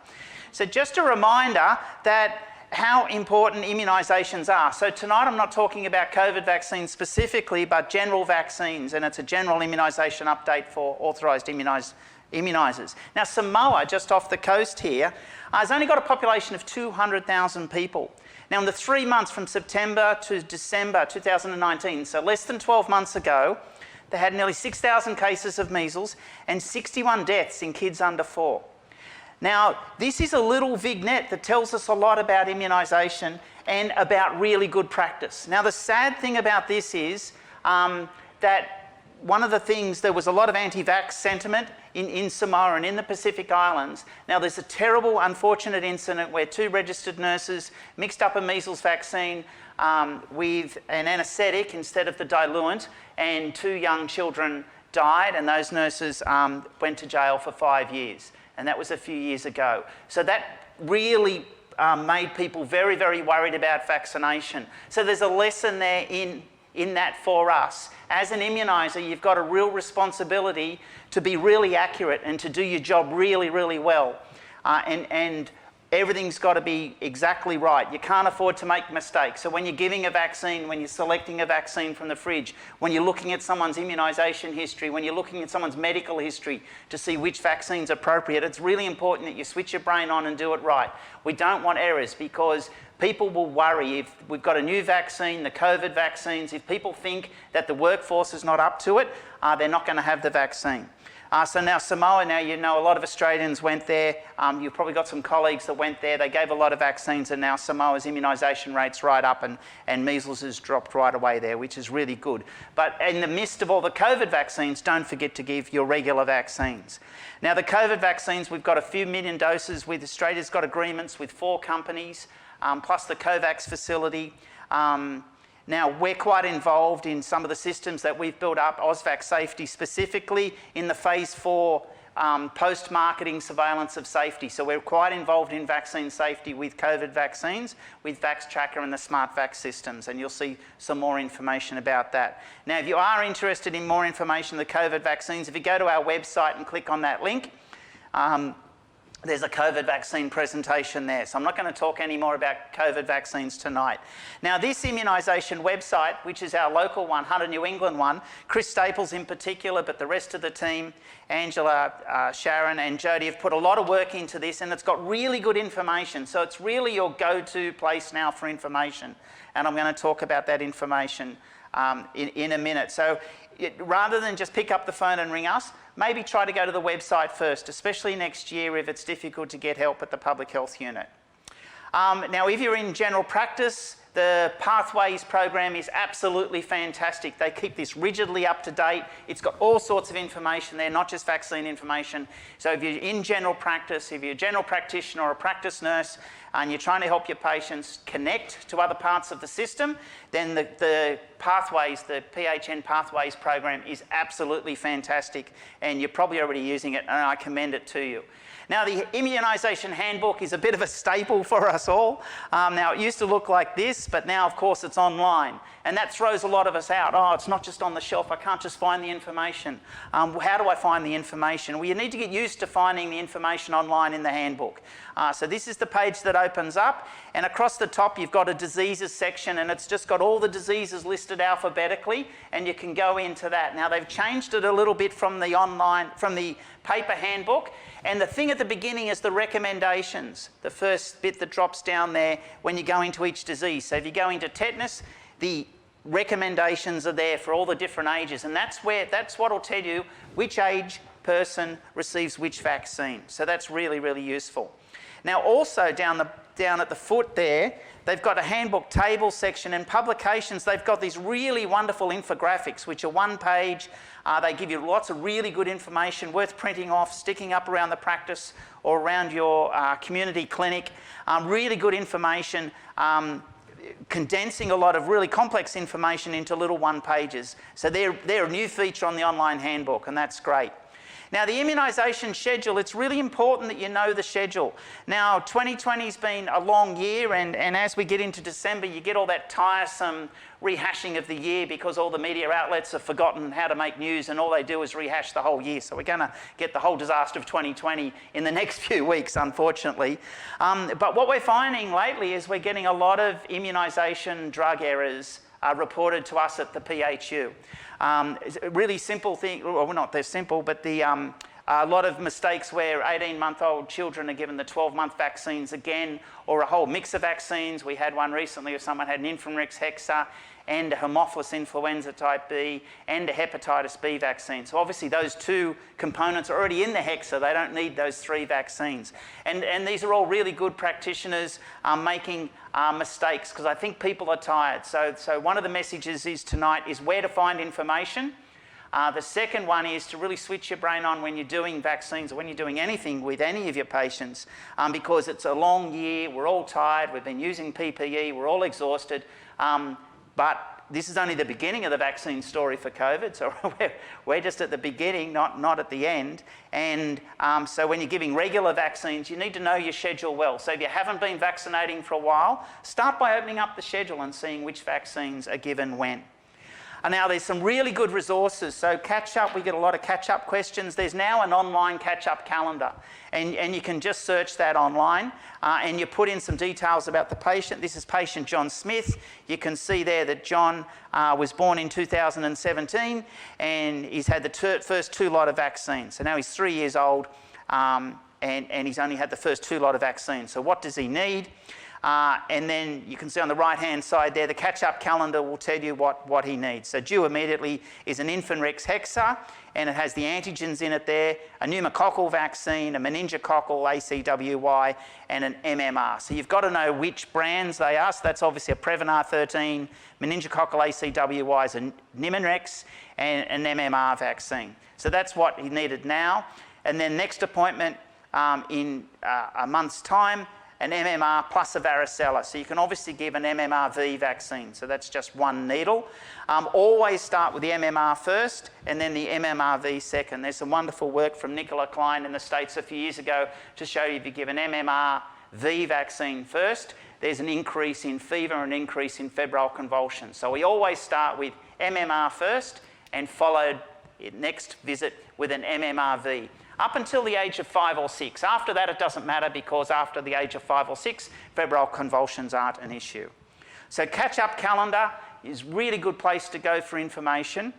So just a reminder that how important immunisations are. So tonight I'm not talking about COVID vaccines specifically, but general vaccines, and it's a general immunisation update for authorised immunisers. Now Samoa, just off the coast here, has only got a population of 200,000 people. Now in the 3 months from September to December 2019, so less than 12 months ago, they had nearly 6,000 cases of measles and 61 deaths in kids under 4. Now, this is a little vignette that tells us a lot about immunisation and about really good practice. Now, the sad thing about this is that one of the things, there was a lot of anti-vax sentiment in Samoa and in the Pacific Islands. Now, there's a terrible, unfortunate incident where 2 registered nurses mixed up a measles vaccine with an anaesthetic instead of the diluent, and 2 young children died, and those nurses went to jail for 5 years. And that was a few years ago. So that really made people very, very worried about vaccination. So there's a lesson there in that for us. As an immuniser, you've got a real responsibility to be really accurate and to do your job really, really well. And everything's got to be exactly right. You can't afford to make mistakes. So when you're giving a vaccine, when you're selecting a vaccine from the fridge, when you're looking at someone's immunisation history, when you're looking at someone's medical history to see which vaccine's appropriate, it's really important that you switch your brain on and do it right. We don't want errors because people will worry if we've got a new vaccine, the COVID vaccines, if people think that the workforce is not up to it, they're not going to have the vaccine. So now Samoa, now you know a lot of Australians went there. You've probably got some colleagues that went there. They gave a lot of vaccines, and now Samoa's immunisation rate's right up, and measles has dropped right away there, which is really good. But in the midst of all the COVID vaccines, don't forget to give your regular vaccines. Now the COVID vaccines, we've got a few million doses. Australia's got agreements with 4 companies, plus the COVAX facility. Now, we're quite involved in some of the systems that we've built up, AUSVAC Safety specifically, in the phase 4 post-marketing surveillance of safety. So we're quite involved in vaccine safety with COVID vaccines, with VaxTracker and the SmartVax systems, and you'll see some more information about that. Now, if you are interested in more information on the COVID vaccines, if you go to our website and click on that link, there's a COVID vaccine presentation there. So I'm not going to talk any more about COVID vaccines tonight. Now this immunisation website, which is our local one, Hunter New England one, Chris Staples in particular, but the rest of the team, Angela, Sharon and Jodie have put a lot of work into this, and it's got really good information. So it's really your go-to place now for information. And I'm going to talk about that information in a minute. So rather than just pick up the phone and ring us, maybe try to go to the website first, especially next year if it's difficult to get help at the public health unit. Now, if you're in general practice, the Pathways program is absolutely fantastic. They keep this rigidly up to date. It's got all sorts of information there, not just vaccine information. So if you're in general practice, if you're a general practitioner or a practice nurse, and you're trying to help your patients connect to other parts of the system, then the Pathways, the PHN Pathways program is absolutely fantastic, and you're probably already using it, and I commend it to you. Now, the immunisation handbook is a bit of a staple for us all. Now, it used to look like this, but now, of course, it's online. And that throws a lot of us out. Oh, it's not just on the shelf. I can't just find the information. How do I find the information? Well, you need to get used to finding the information online in the handbook. So this is the page that opens up, and across the top you've got a diseases section, and it's just got all the diseases listed alphabetically, and you can go into that. Now they've changed it a little bit from the paper handbook, and the thing at the beginning is the recommendations, the first bit that drops down there when you go into each disease. So if you go into tetanus, the recommendations are there for all the different ages, and that's what will tell you which age person receives which vaccine. So that's really, really useful. Now also down at the foot there, they've got a handbook table section, and publications, they've got these really wonderful infographics which are one page. They give you lots of really good information worth printing off, sticking up around the practice or around your community clinic. Really good information, condensing a lot of really complex information into little one pages. So they're a new feature on the online handbook, and that's great. Now the immunisation schedule, it's really important that you know the schedule. Now 2020's been a long year, and as we get into December you get all that tiresome rehashing of the year because all the media outlets have forgotten how to make news and all they do is rehash the whole year. So we're going to get the whole disaster of 2020 in the next few weeks, unfortunately. But what we're finding lately is we're getting a lot of immunisation drug errors reported to us at the PHU. It's a really simple thing, well not that simple, but a lot of mistakes where 18-month-old children are given the 12-month vaccines again, or a whole mix of vaccines. We had one recently where someone had an Immunisation hexa and a Haemophilus influenza type B and a hepatitis B vaccine. So obviously those two components are already in the hexa. They don't need those 3 vaccines. And these are all really good practitioners making mistakes because I think people are tired. So one of the messages tonight is where to find information. The second one is to really switch your brain on when you're doing vaccines or when you're doing anything with any of your patients because it's a long year, we're all tired, we've been using PPE, we're all exhausted, but this is only the beginning of the vaccine story for COVID, so we're just at the beginning, not at the end. And so when you're giving regular vaccines, you need to know your schedule well. So if you haven't been vaccinating for a while, start by opening up the schedule and seeing which vaccines are given when. And now there's some really good resources. So catch up, we get a lot of catch up questions. There's now an online catch up calendar and you can just search that online and you put in some details about the patient. This is patient John Smith. You can see there that John was born in 2017 and he's had the first 2 lot of vaccines. So now he's 3 years old and he's only had the first 2 lot of vaccines. So what does he need? And then you can see on the right-hand side there, the catch-up calendar will tell you what he needs. So due immediately is an Immunisation hexa, and it has the antigens in it there, a pneumococcal vaccine, a meningococcal ACWY, and an MMR. So you've got to know which brands they are. So that's obviously a Prevnar 13, meningococcal ACWY is a Pneumorex, and an MMR vaccine. So that's what he needed now. And then next appointment in a month's time, an MMR plus a varicella. So you can obviously give an MMRV vaccine. So that's just 1 needle. Always start with the MMR first and then the MMRV second. There's some wonderful work from Nicola Klein in the States a few years ago to show you if you give an MMRV vaccine first, there's an increase in fever and an increase in febrile convulsions. So we always start with MMR first and followed next visit with an MMRV. Up until the age of 5 or 6. After that, it doesn't matter because after the age of 5 or 6, febrile convulsions aren't an issue. So catch-up calendar is a really good place to go for information.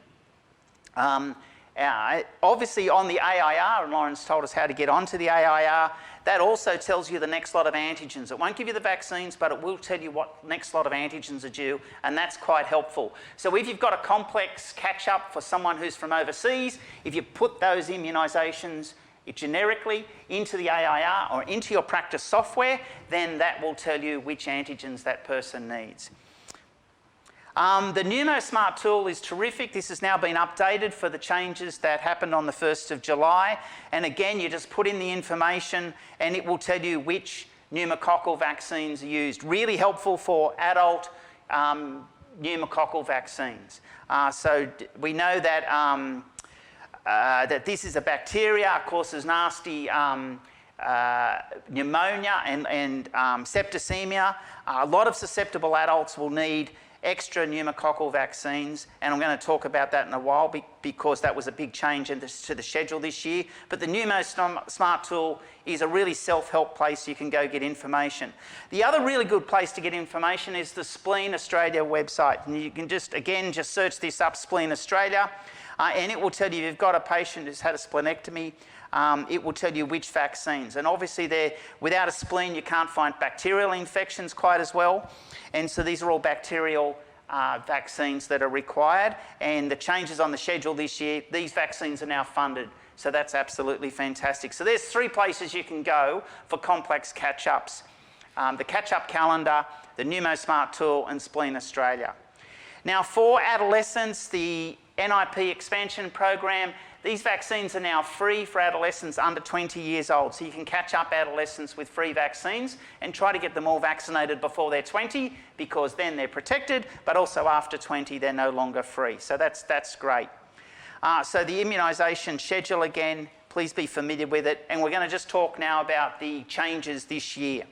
Obviously on the AIR, and Lauren's told us how to get onto the AIR, that also tells you the next lot of antigens. It won't give you the vaccines, but it will tell you what next lot of antigens are due, and that's quite helpful. So if you've got a complex catch-up for someone who's from overseas, if you put those immunisations generically into the AIR or into your practice software, then that will tell you which antigens that person needs. The PneumoSmart tool is terrific. This has now been updated for the changes that happened on the 1st of July. And again, you just put in the information and it will tell you which pneumococcal vaccines are used. Really helpful for adult pneumococcal vaccines. So we know that, that this is a bacteria, causes nasty pneumonia and septicemia. A lot of susceptible adults will need extra pneumococcal vaccines, and I'm going to talk about that in a while because that was a big change to the schedule this year. But the Pneumo Smart tool is a really self-help place you can go get information. The other really good place to get information is the Spleen Australia website. And you can just search this up, Spleen Australia, and it will tell you if you've got a patient who's had a splenectomy, it will tell you which vaccines. And obviously without a spleen, you can't find bacterial infections quite as well. And so these are all bacterial vaccines that are required. And the changes on the schedule this year, these vaccines are now funded. So that's absolutely fantastic. So there's 3 places you can go for complex catch-ups. The catch-up calendar, the Pneumo Smart tool, and Spleen Australia. Now for adolescents, the NIP expansion program, these vaccines are now free for adolescents under 20 years old. So you can catch up adolescents with free vaccines and try to get them all vaccinated before they're 20, because then they're protected, but also after 20 they're no longer free. So that's great. So the immunisation schedule, again, please be familiar with it. And we're going to just talk now about the changes this year.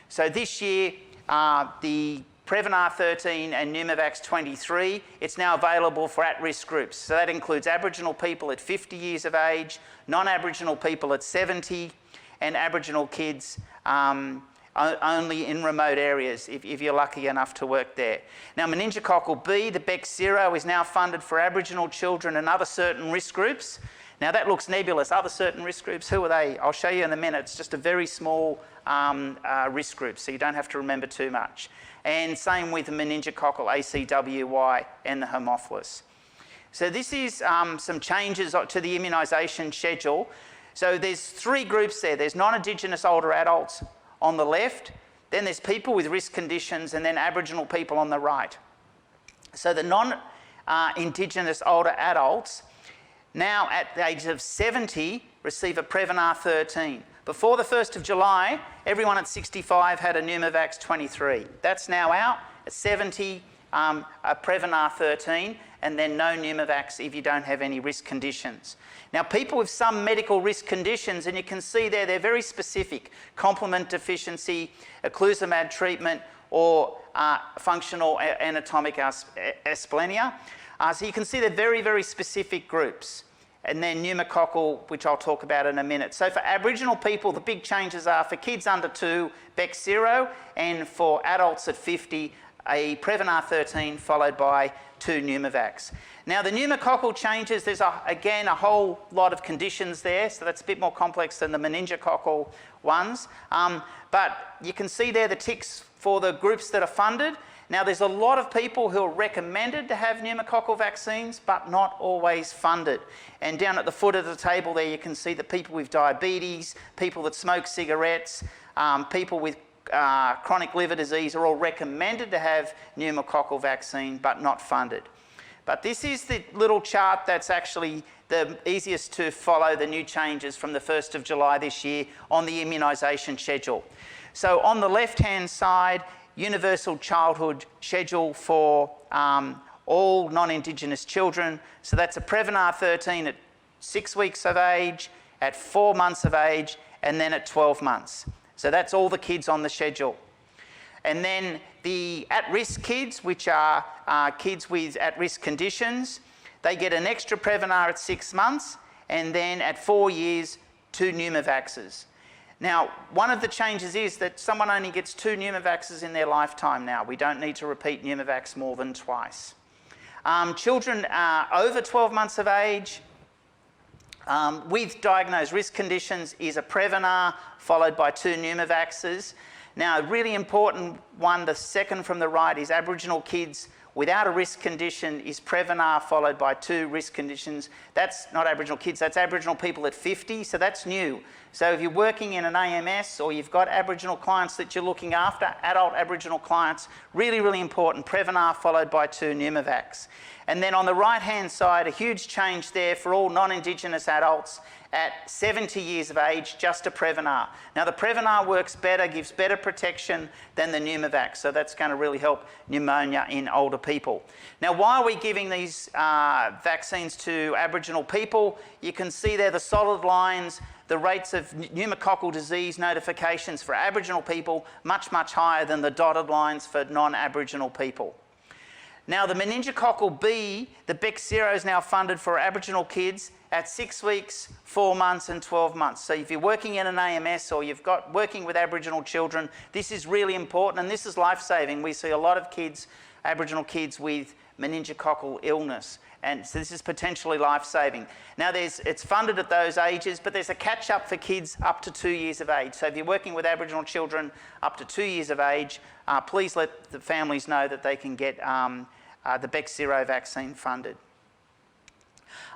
So this year, the Prevnar 13 and Pneumovax 23, it's now available for at-risk groups. So that includes Aboriginal people at 50 years of age, non-Aboriginal people at 70, and Aboriginal kids only in remote areas if you're lucky enough to work there. Now meningococcal B, the Bexero, is now funded for Aboriginal children and other certain risk groups. Now that looks nebulous. Other certain risk groups, who are they? I'll show you in a minute. It's just a very small risk group, so you don't have to remember too much. And same with the meningococcal ACWY and the Haemophilus. So this is some changes to the immunisation schedule. So there's 3 groups there. There's non-Indigenous older adults on the left, then there's people with risk conditions, and then Aboriginal people on the right. So the non-Indigenous older adults now at the age of 70 receive a Prevnar 13. Before the 1st of July, everyone at 65 had a Pneumovax 23. That's now out. At 70, a Prevnar 13, and then no Pneumovax if you don't have any risk conditions. Now, people with some medical risk conditions, and you can see there, they're very specific. Complement deficiency, eculizumab treatment, or functional anatomic asplenia. So you can see they're very, very specific groups. And then pneumococcal, which I'll talk about in a minute. So for Aboriginal people, the big changes are for kids under 2, Bexero, and for adults at 50, a Prevnar 13 followed by 2 Pneumovax. Now the pneumococcal changes, there's again a whole lot of conditions there, so that's a bit more complex than the meningococcal ones. But you can see there the ticks for the groups that are funded. Now there's a lot of people who are recommended to have pneumococcal vaccines, but not always funded. And down at the foot of the table there, you can see that people with diabetes, people that smoke cigarettes, people with chronic liver disease are all recommended to have pneumococcal vaccine, but not funded. But this is the little chart that's actually the easiest to follow the new changes from the 1st of July this year on the immunisation schedule. So on the left-hand side, universal childhood schedule for all non-Indigenous children. So that's a Prevnar 13 at 6 weeks of age, at 4 months of age, and then at 12 months. So that's all the kids on the schedule. And then the at-risk kids, which are kids with at-risk conditions, they get an extra Prevnar at 6 months, and then at 4 years, 2 Pneumovaxes. Now, one of the changes is that someone only gets 2 Pneumovaxes in their lifetime now. We don't need to repeat Pneumovax more than twice. Children over 12 months of age with diagnosed risk conditions is a Prevnar followed by 2 Pneumovaxes. Now, a really important one, the second from the right, is Aboriginal kids without a risk condition is Prevnar followed by 2 risk conditions. That's not Aboriginal kids, that's Aboriginal people at 50, so that's new. So if you're working in an AMS or you've got Aboriginal clients that you're looking after, adult Aboriginal clients, really, really important, Prevnar followed by 2 Pneumovax. And then on the right-hand side, a huge change there for all non-Indigenous adults at 70 years of age, just a Prevnar. Now the Prevnar works better, gives better protection than the Pneumovax, so that's going to really help pneumonia in older people. Now why are we giving these vaccines to Aboriginal people? You can see there the solid lines, the rates of pneumococcal disease notifications for Aboriginal people, much, much higher than the dotted lines for non-Aboriginal people. Now the meningococcal B, the Bexsero is now funded for Aboriginal kids at 6 weeks, 4 months and 12 months. So if you're working in an AMS or you've got working with Aboriginal children, this is really important and this is life-saving. We see a lot of kids, Aboriginal kids with meningococcal illness, and so this is potentially life-saving. Now it's funded at those ages, but there's a catch-up for kids up to 2 years of age. So if you're working with Aboriginal children up to 2 years of age, please let the families know that they can get the Bexsero vaccine funded.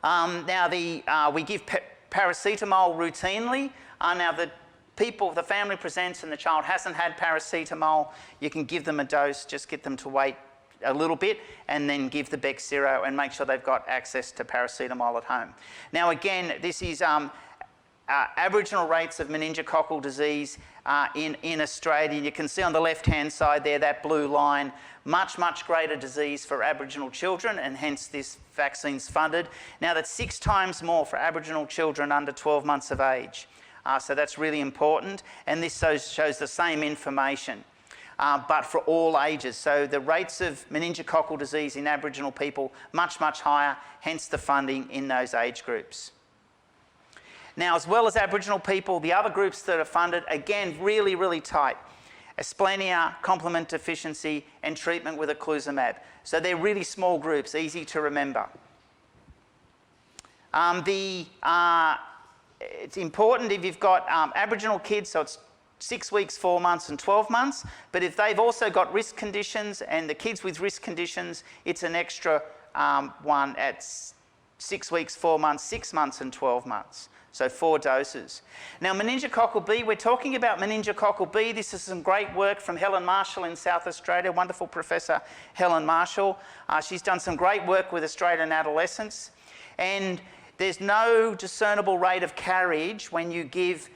We give paracetamol routinely. Now the family presents and the child hasn't had paracetamol, you can give them a dose, just get them to wait a little bit and then give the Bexsero and make sure they've got access to paracetamol at home. Now again, this is Aboriginal rates of meningococcal disease in Australia. You can see on the left-hand side there, that blue line, much greater disease for Aboriginal children, and hence this vaccine's funded. Now that's 6 times more for Aboriginal children under 12 months of age. So that's really important, and this shows the same information. But for all ages. So the rates of meningococcal disease in Aboriginal people, much higher, hence the funding in those age groups. Now, as well as Aboriginal people, the other groups that are funded, again, really tight. Asplenia, complement deficiency, and treatment with eculizumab. So they're really small groups, easy to remember. It's important if you've got Aboriginal kids, so it's 6 weeks, 4 months and 12 months, but if they've also got risk conditions and the kids with risk conditions, it's an extra one at 6 weeks, 4 months, 6 months and 12 months. So 4 doses. Now meningococcal B, we're talking about meningococcal B. This is some great work from Helen Marshall in South Australia, wonderful Professor Helen Marshall. She's done some great work with Australian adolescents, and there's no discernible rate of carriage when you give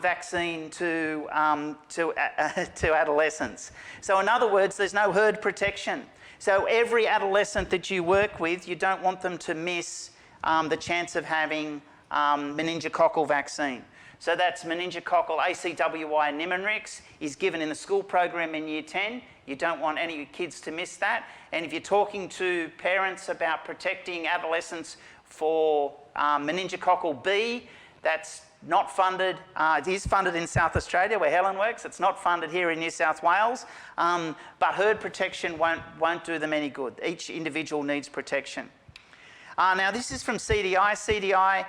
vaccine to adolescents. So in other words, there's no herd protection. So every adolescent that you work with, you don't want them to miss the chance of having meningococcal vaccine. So that's meningococcal ACWY Nimenrix is given in the school program in Year 10. You don't want any kids to miss that. And if you're talking to parents about protecting adolescents for meningococcal B, that's not funded. It is funded in South Australia where Helen works. It's not funded here in New South Wales. But herd protection won't do them any good. Each individual needs protection. Now this is from CDI. CDI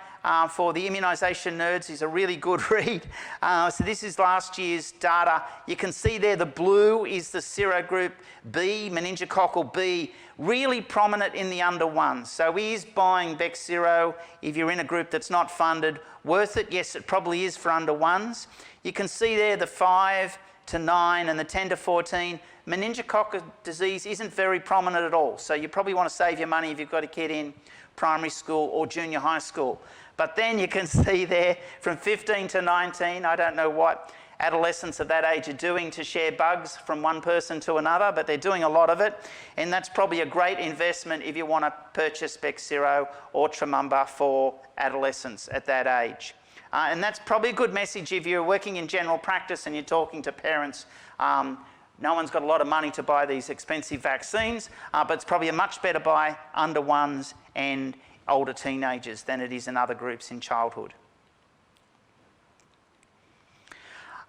for the immunisation nerds is a really good read. So this is last year's data. You can see there the blue is the serogroup B, meningococcal B, really prominent in the under 1s. So he is buying Bexsero if you're in a group that's not funded. Worth it? Yes, it probably is for under 1s. You can see there the 5 to 9 and the 10 to 14. Meningococcal disease isn't very prominent at all. So you probably want to save your money if you've got a kid in primary school or junior high school. But then you can see there from 15 to 19, I don't know what adolescents of that age are doing to share bugs from one person to another, but they're doing a lot of it. And that's probably a great investment if you want to purchase Bexsero or Tremumba for adolescents at that age. And that's probably a good message if you're working in general practice and you're talking to parents. No one's got a lot of money to buy these expensive vaccines, but it's probably a much better buy under 1s and older teenagers than it is in other groups in childhood.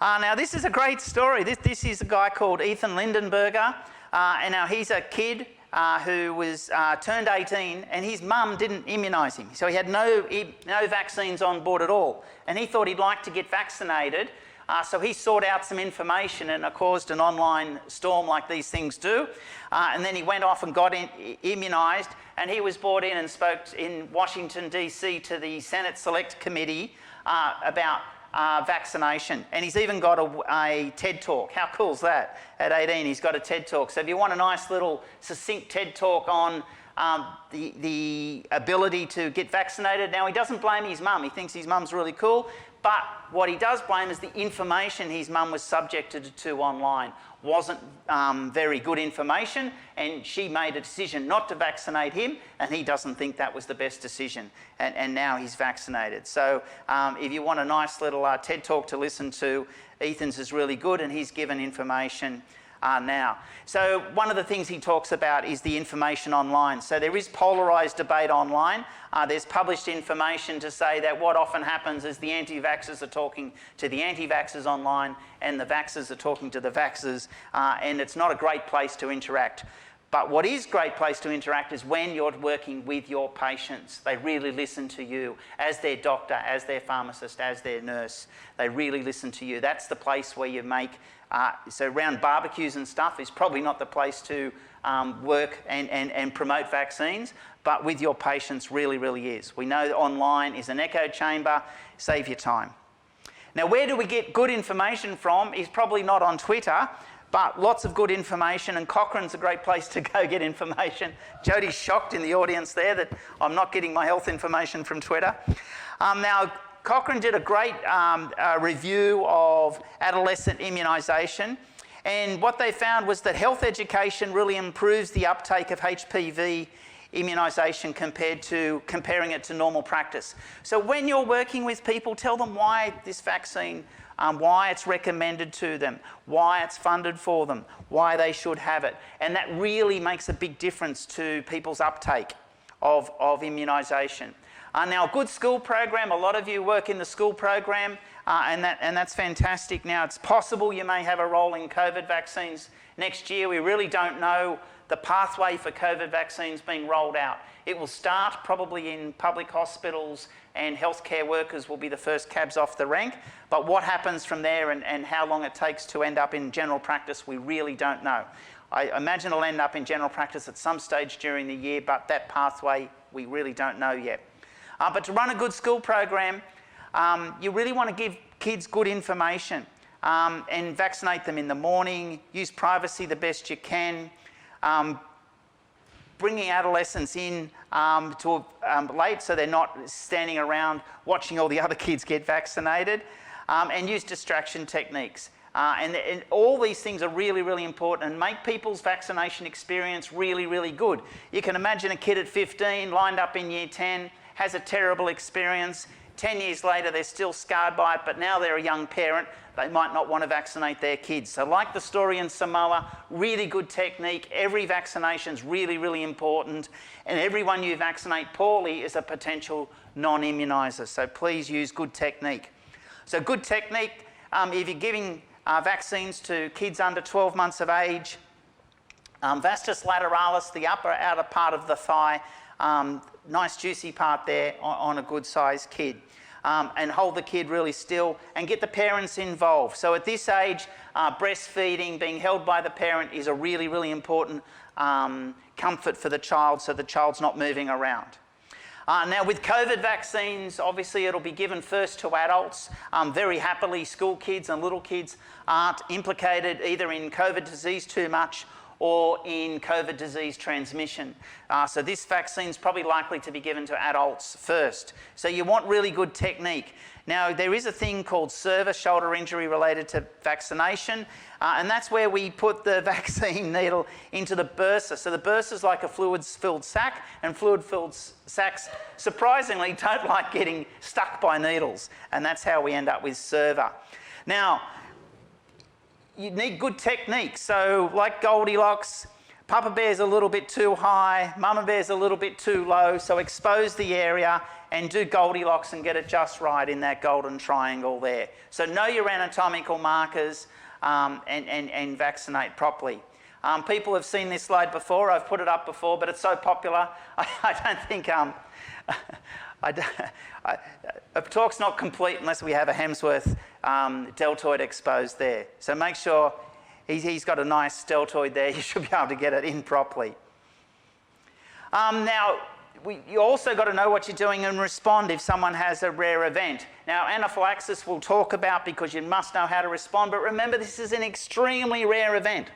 Now this is a great story. This is a guy called Ethan Lindenberger, and now he's a kid who was turned 18, and his mum didn't immunise him. So he had no vaccines on board at all. And he thought he'd like to get vaccinated, so he sought out some information, and it caused an online storm like these things do. And then he went off and got immunised, and he was brought in and spoke in Washington, DC to the Senate Select Committee about vaccination. And he's even got a TED Talk. How cool is that? At 18, he's got a TED Talk. So if you want a nice little succinct TED Talk on the ability to get vaccinated, now he doesn't blame his mum. He thinks his mum's really cool. But what he does blame is the information his mum was subjected to online wasn't very good information, and she made a decision not to vaccinate him, and he doesn't think that was the best decision, and now he's vaccinated. So if you want a nice little TED Talk to listen to, Ethan's is really good, and he's given information now. So one of the things he talks about is the information online. So there is polarised debate online. There's published information to say that what often happens is the anti-vaxxers are talking to the anti-vaxxers online and the vaxxers are talking to the vaxxers, and it's not a great place to interact. But what is a great place to interact is when you're working with your patients. They really listen to you as their doctor, as their pharmacist, as their nurse. They really listen to you. That's the place where you make, so around barbecues and stuff is probably not the place to work and promote vaccines, but with your patients really, really is. We know that online is an echo chamber. Save your time. Now, where do we get good information from is probably not on Twitter, but lots of good information, and Cochrane's a great place to go get information. Jodie's shocked in the audience there that I'm not getting my health information from Twitter. Now, Cochrane did a great review of adolescent immunisation, and what they found was that health education really improves the uptake of HPV immunisation comparing it to normal practice. So when you're working with people, tell them why this vaccine, why it's recommended to them, why it's funded for them, why they should have it. And that really makes a big difference to people's uptake of immunisation. Now, a good school program, a lot of you work in the school program, and that's fantastic. Now, it's possible you may have a role in COVID vaccines next year. We really don't know the pathway for COVID vaccines being rolled out. It will start probably in public hospitals, and healthcare workers will be the first cabs off the rank. But what happens from there and how long it takes to end up in general practice, we really don't know. I imagine it'll end up in general practice at some stage during the year, but that pathway we really don't know yet. But to run a good school program, you really want to give kids good information and vaccinate them in the morning, use privacy the best you can, bringing adolescents in late so they're not standing around watching all the other kids get vaccinated, and use distraction techniques. And all these things are really, really important and make people's vaccination experience really, really good. You can imagine a kid at 15 lined up in year 10, has a terrible experience. 10 years later, they're still scarred by it, but now they're a young parent. They might not want to vaccinate their kids. So like the story in Samoa, really good technique. Every vaccination is really, really important. And everyone you vaccinate poorly is a potential non-immuniser. So please use good technique. So good technique, if you're giving vaccines to kids under 12 months of age, vastus lateralis, the upper outer part of the thigh, nice juicy part there on a good sized kid. And hold the kid really still and get the parents involved. So at this age, breastfeeding, being held by the parent is a really, really important comfort for the child, so the child's not moving around. Now with COVID vaccines, obviously it'll be given first to adults. Very happily, school kids and little kids aren't implicated either in COVID disease too much or in COVID disease transmission. So this vaccine is probably likely to be given to adults first. So you want really good technique. Now there is a thing called SERVA, shoulder injury related to vaccination, and that's where we put the vaccine needle into the bursa. So the bursa is like a fluid-filled sac, and fluid-filled sacs, surprisingly, don't like getting stuck by needles, and that's how we end up with SERVA. Now, you need good technique. So like Goldilocks, Papa Bear's a little bit too high, Mama Bear's a little bit too low, so expose the area and do Goldilocks and get it just right in that golden triangle there. So know your anatomical markers and vaccinate properly. People have seen this slide before, I've put it up before, but it's so popular, I don't think, a talk's not complete unless we have a Hemsworth deltoid exposed there. So make sure he's got a nice deltoid there. You should be able to get it in properly. Now, you also got to know what you're doing and respond if someone has a rare event. Now, anaphylaxis we'll talk about because you must know how to respond, but remember this is an extremely rare event.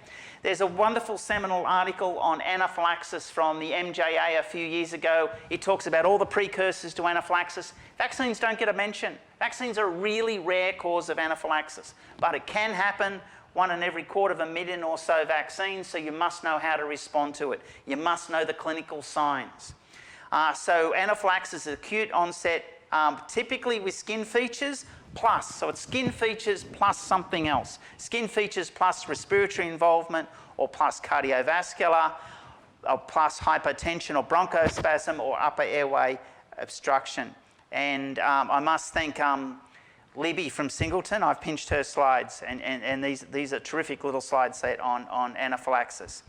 There's a wonderful seminal article on anaphylaxis from the MJA a few years ago. It talks about all the precursors to anaphylaxis. Vaccines don't get a mention. Vaccines are a really rare cause of anaphylaxis, but it can happen. 1 in every 250,000 or so vaccines, so you must know how to respond to it. You must know the clinical signs. So anaphylaxis is acute onset, typically with skin features, plus. So it's skin features plus something else. Skin features plus respiratory involvement, or plus cardiovascular, or plus hypotension or bronchospasm or upper airway obstruction. And I must thank Libby from Singleton. I've pinched her slides, and these are terrific little slide set on anaphylaxis.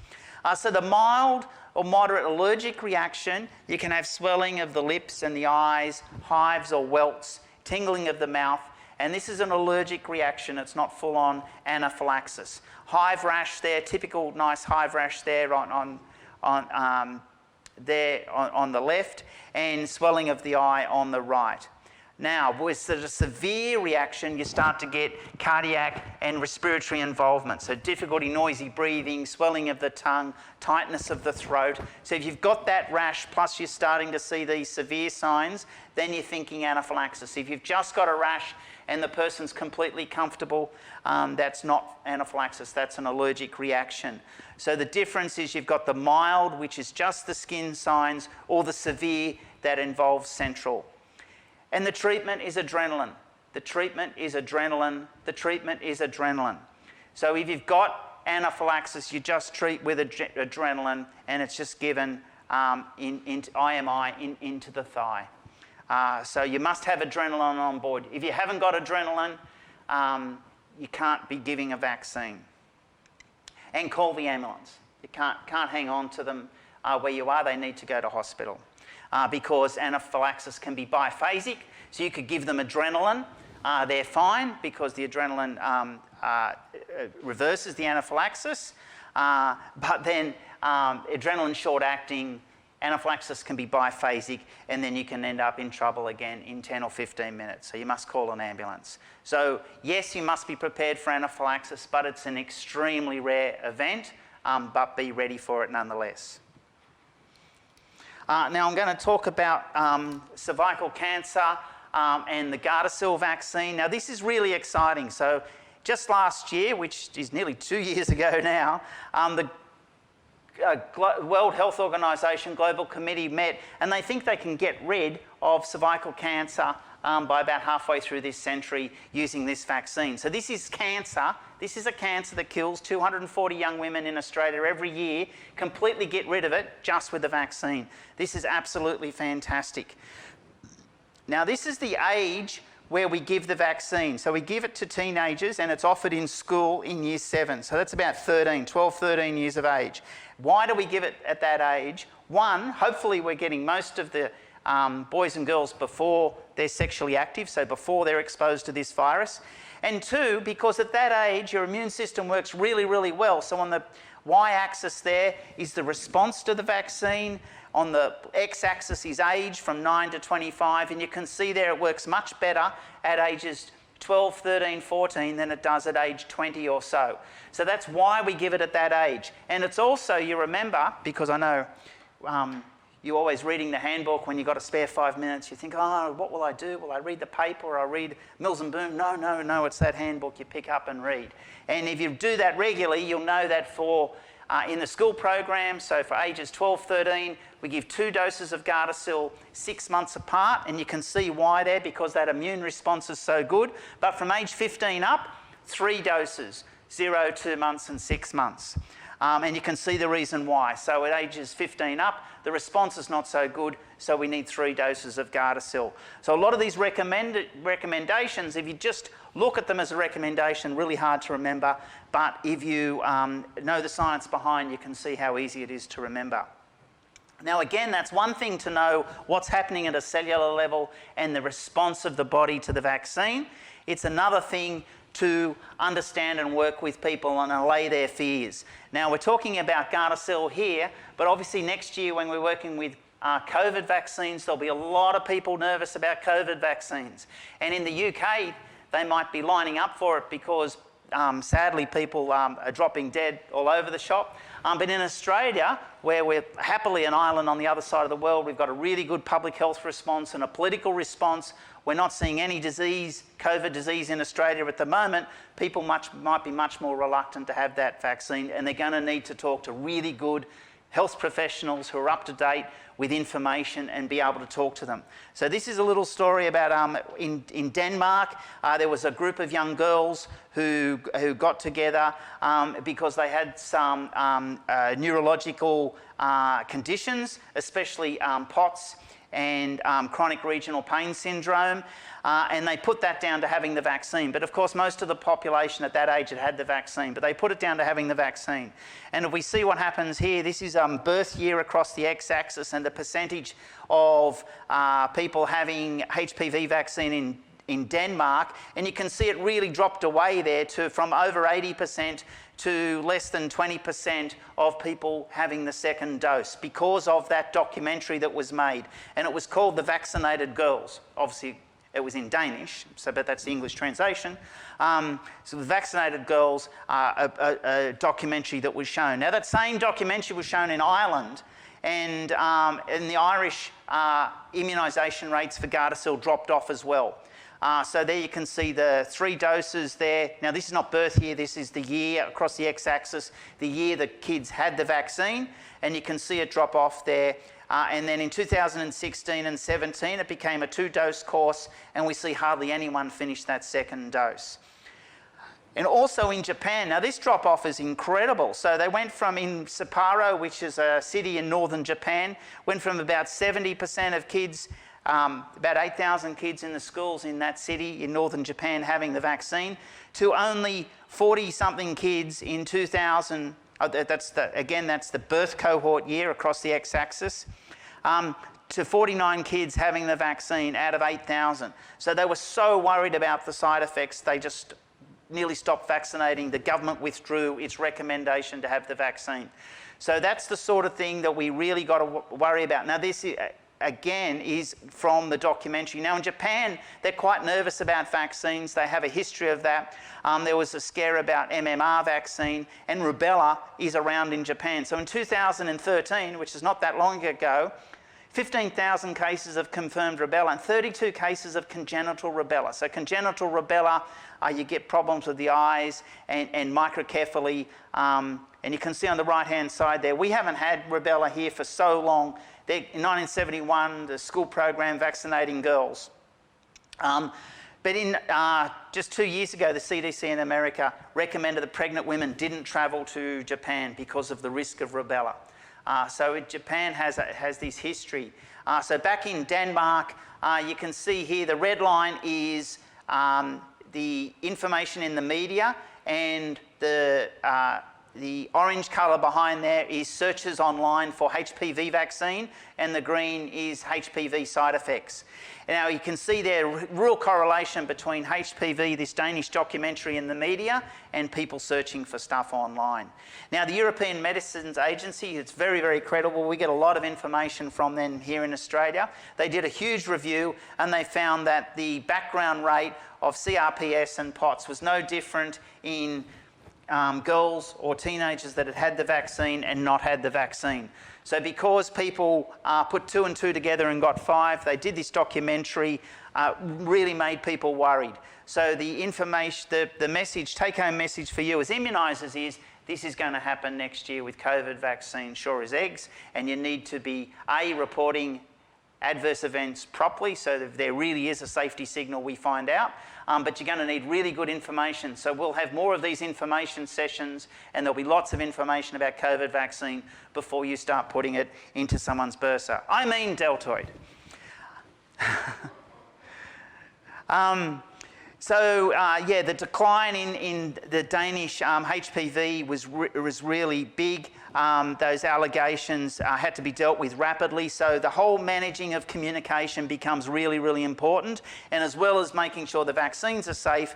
So the mild or moderate allergic reaction, you can have swelling of the lips and the eyes, hives or welts, tingling of the mouth, and this is an allergic reaction. It's not full-on anaphylaxis. Hive rash there, typical nice hive rash there on the left, and swelling of the eye on the right. Now, with a severe reaction, you start to get cardiac and respiratory involvement. So difficulty, noisy breathing, swelling of the tongue, tightness of the throat. So if you've got that rash, plus you're starting to see these severe signs, then you're thinking anaphylaxis. If you've just got a rash and the person's completely comfortable, that's not anaphylaxis, that's an allergic reaction. So the difference is you've got the mild, which is just the skin signs, or the severe that involves central. And the treatment is adrenaline. The treatment is adrenaline. The treatment is adrenaline. So if you've got anaphylaxis, you just treat with adrenaline, and it's just given into IMI into the thigh. So you must have adrenaline on board. If you haven't got adrenaline, you can't be giving a vaccine. And call the ambulance. You can't hang on to them where you are. They need to go to hospital. Because anaphylaxis can be biphasic, so you could give them adrenaline, they're fine because the adrenaline reverses the anaphylaxis, but then adrenaline short-acting, anaphylaxis can be biphasic, and then you can end up in trouble again in 10 or 15 minutes, so you must call an ambulance. So yes, you must be prepared for anaphylaxis, but it's an extremely rare event, but be ready for it nonetheless. Now I'm going to talk about cervical cancer and the Gardasil vaccine. Now this is really exciting. So just last year, which is nearly 2 years ago now, the World Health Organization Global Committee met, and they think they can get rid of cervical cancer by about halfway through this century using this vaccine. So this is cancer. This is a cancer that kills 240 young women in Australia every year. Completely get rid of it just with the vaccine. This is absolutely fantastic. Now this is the age where we give the vaccine. So we give it to teenagers, and it's offered in school in year 7. So that's about 12, 13 years of age. Why do we give it at that age? One, hopefully we're getting most of the boys and girls before they're sexually active, so before they're exposed to this virus. And two, because at that age, your immune system works really, really well. So on the y-axis there is the response to the vaccine. On the x-axis is age from 9 to 25, and you can see there it works much better at ages 12, 13, 14 than it does at age 20 or so. So that's why we give it at that age. And it's also, you remember, because I know you're always reading the handbook when you've got a spare 5 minutes, you think, oh, what will I do? Will I read the paper or I'll read Mills and Boon? No, it's that handbook you pick up and read. And if you do that regularly, you'll know that for in the school program, so for ages 12, 13, we give 2 doses of Gardasil 6 months apart, and you can see why there, because that immune response is so good. But from age 15 up, 3 doses, 0, 2 months and 6 months. And you can see the reason why. So at ages 15 up, the response is not so good, so we need 3 doses of Gardasil. So a lot of these recommendations, if you just look at them as a recommendation, really hard to remember, but if you know the science behind, you can see how easy it is to remember. Now again, that's one thing to know what's happening at a cellular level and the response of the body to the vaccine. It's another thing to understand and work with people and allay their fears. Now we're talking about Gardasil here, but obviously next year when we're working with COVID vaccines, there'll be a lot of people nervous about COVID vaccines. And in the UK, they might be lining up for it because sadly people are dropping dead all over the shop. But in Australia, where we're happily an island on the other side of the world, we've got a really good public health response and a political response. We're not seeing any disease, COVID disease in Australia at the moment. People might be much more reluctant to have that vaccine, and they're going to need to talk to really good health professionals who are up to date with information and be able to talk to them. So this is a little story about in Denmark, there was a group of young girls who got together because they had some neurological conditions, especially POTS and chronic regional pain syndrome, and they put that down to having the vaccine. But of course, most of the population at that age had the vaccine, but they put it down to having the vaccine. And if we see what happens here, this is birth year across the x-axis and the percentage of people having HPV vaccine in Denmark, and you can see it really dropped away there from over 80% to less than 20% of people having the second dose because of that documentary that was made. And it was called The Vaccinated Girls. Obviously, it was in Danish, but that's the English translation. So The Vaccinated Girls, a documentary that was shown. Now, that same documentary was shown in Ireland, and in the Irish, immunisation rates for Gardasil dropped off as well. So there you can see the 3 doses there. Now, this is not birth year, this is the year across the x-axis, the year the kids had the vaccine, and you can see it drop off there. And then in 2016 and 17, it became a 2-dose course, and we see hardly anyone finish that second dose. And also in Japan, now this drop-off is incredible. So they went from, in Sapporo, which is a city in northern Japan, went from about 70% of kids, about 8,000 kids in the schools in that city in northern Japan having the vaccine, to only 40-something kids in 2000. That's the birth cohort year across the x-axis, to 49 kids having the vaccine out of 8,000. So they were so worried about the side effects, they just nearly stopped vaccinating. The government withdrew its recommendation to have the vaccine. So that's the sort of thing that we really got to worry about. Now, this again is from the documentary. Now, in Japan, they're quite nervous about vaccines. They have a history of that. There was a scare about MMR vaccine, and rubella is around in Japan. So in 2013, which is not that long ago, 15,000 cases of confirmed rubella and 32 cases of congenital rubella. So congenital rubella, you get problems with the eyes and microcephaly, and you can see on the right-hand side there, we haven't had rubella here for so long. In 1971, the school program vaccinating girls. But in just 2 years ago, the CDC in America recommended that pregnant women didn't travel to Japan because of the risk of rubella. So Japan has this history. So back in Denmark, you can see here the red line is the information in the media, and the orange colour behind there is searches online for HPV vaccine, and the green is HPV side effects. Now you can see there real correlation between HPV, this Danish documentary in the media, and people searching for stuff online. Now the European Medicines Agency, it's very, very credible. We get a lot of information from them here in Australia. They did a huge review, and they found that the background rate of CRPS and POTS was no different in girls or teenagers that had had the vaccine and not had the vaccine. So because people put 2 and 2 together and got 5, they did this documentary, really made people worried. So the information, the message, take-home message for you as immunisers is, this is going to happen next year with COVID vaccine, sure as eggs, and you need to be, reporting adverse events properly, so that if there really is a safety signal, we find out. But you're going to need really good information. So we'll have more of these information sessions, and there'll be lots of information about COVID vaccine before you start putting it into someone's bursa. I mean deltoid. The decline in the Danish HPV was really big. Those allegations had to be dealt with rapidly, so the whole managing of communication becomes really, really important. And as well as making sure the vaccines are safe,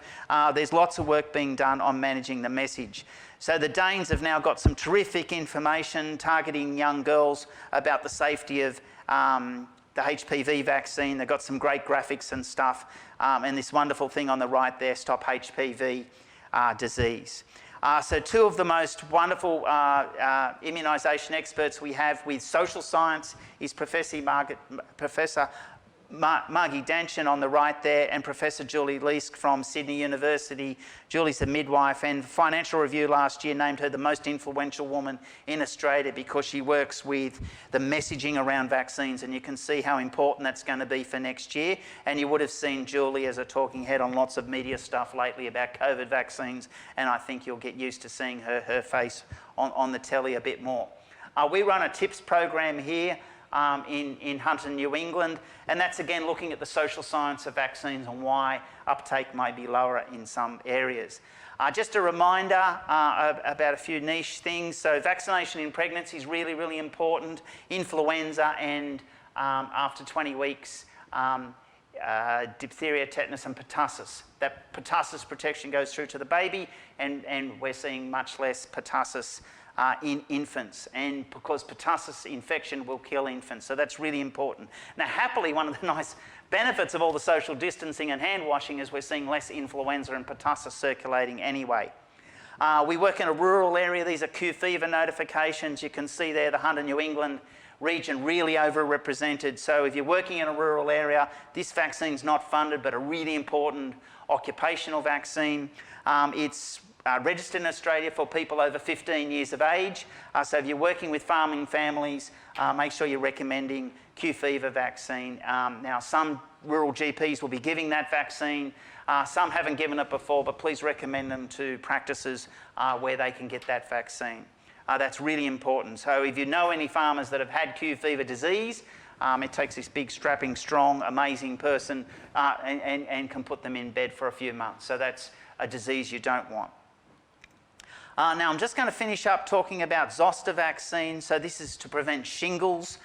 there's lots of work being done on managing the message. So the Danes have now got some terrific information targeting young girls about the safety of the HPV vaccine. They've got some great graphics and stuff, and this wonderful thing on the right there, Stop HPV Disease. So 2 of the most wonderful immunisation experts we have with social science is Professor Margie Danchin on the right there, and Professor Julie Leask from Sydney University. Julie's a midwife, and Financial Review last year named her the most influential woman in Australia because she works with the messaging around vaccines, and you can see how important that's going to be for next year. And you would have seen Julie as a talking head on lots of media stuff lately about COVID vaccines, and I think you'll get used to seeing her face on the telly a bit more. We run a TIPS program here in Hunter, New England, and that's again looking at the social science of vaccines and why uptake may be lower in some areas. Just a reminder about a few niche things. So vaccination in pregnancy is really, really important. Influenza and after 20 weeks, diphtheria, tetanus and pertussis. That pertussis protection goes through to the baby, and we're seeing much less pertussis in infants, and because pertussis infection will kill infants, so that's really important. Now happily, one of the nice benefits of all the social distancing and hand washing is we're seeing less influenza and pertussis circulating anyway. We work in a rural area. These are Q fever notifications. You can see there the Hunter, New England region really overrepresented. So if you're working in a rural area, this vaccine's not funded, but a really important occupational vaccine. It's registered in Australia for people over 15 years of age. So if you're working with farming families, make sure you're recommending Q fever vaccine. Now some rural GPs will be giving that vaccine. Some haven't given it before, but please recommend them to practices where they can get that vaccine. That's really important. So if you know any farmers that have had Q fever disease, it takes this big, strapping, strong, amazing person and can put them in bed for a few months. So that's a disease you don't want. Now I'm just going to finish up talking about zoster vaccine. So this is to prevent shingles.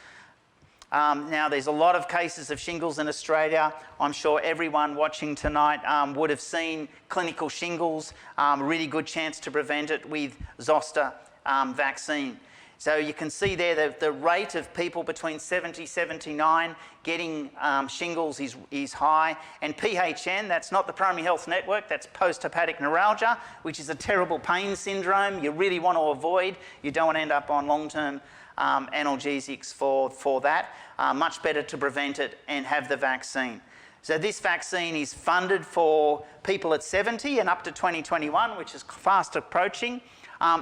Now there's a lot of cases of shingles in Australia. I'm sure everyone watching tonight would have seen clinical shingles. Really good chance to prevent it with zoster vaccine. So you can see there the rate of people between 70 and 79 getting shingles is high. And PHN, that's not the Primary Health Network, that's post-herpetic neuralgia, which is a terrible pain syndrome you really want to avoid. You don't want to end up on long-term analgesics for that. Much better to prevent it and have the vaccine. So this vaccine is funded for people at 70 and up to 2021, which is fast approaching.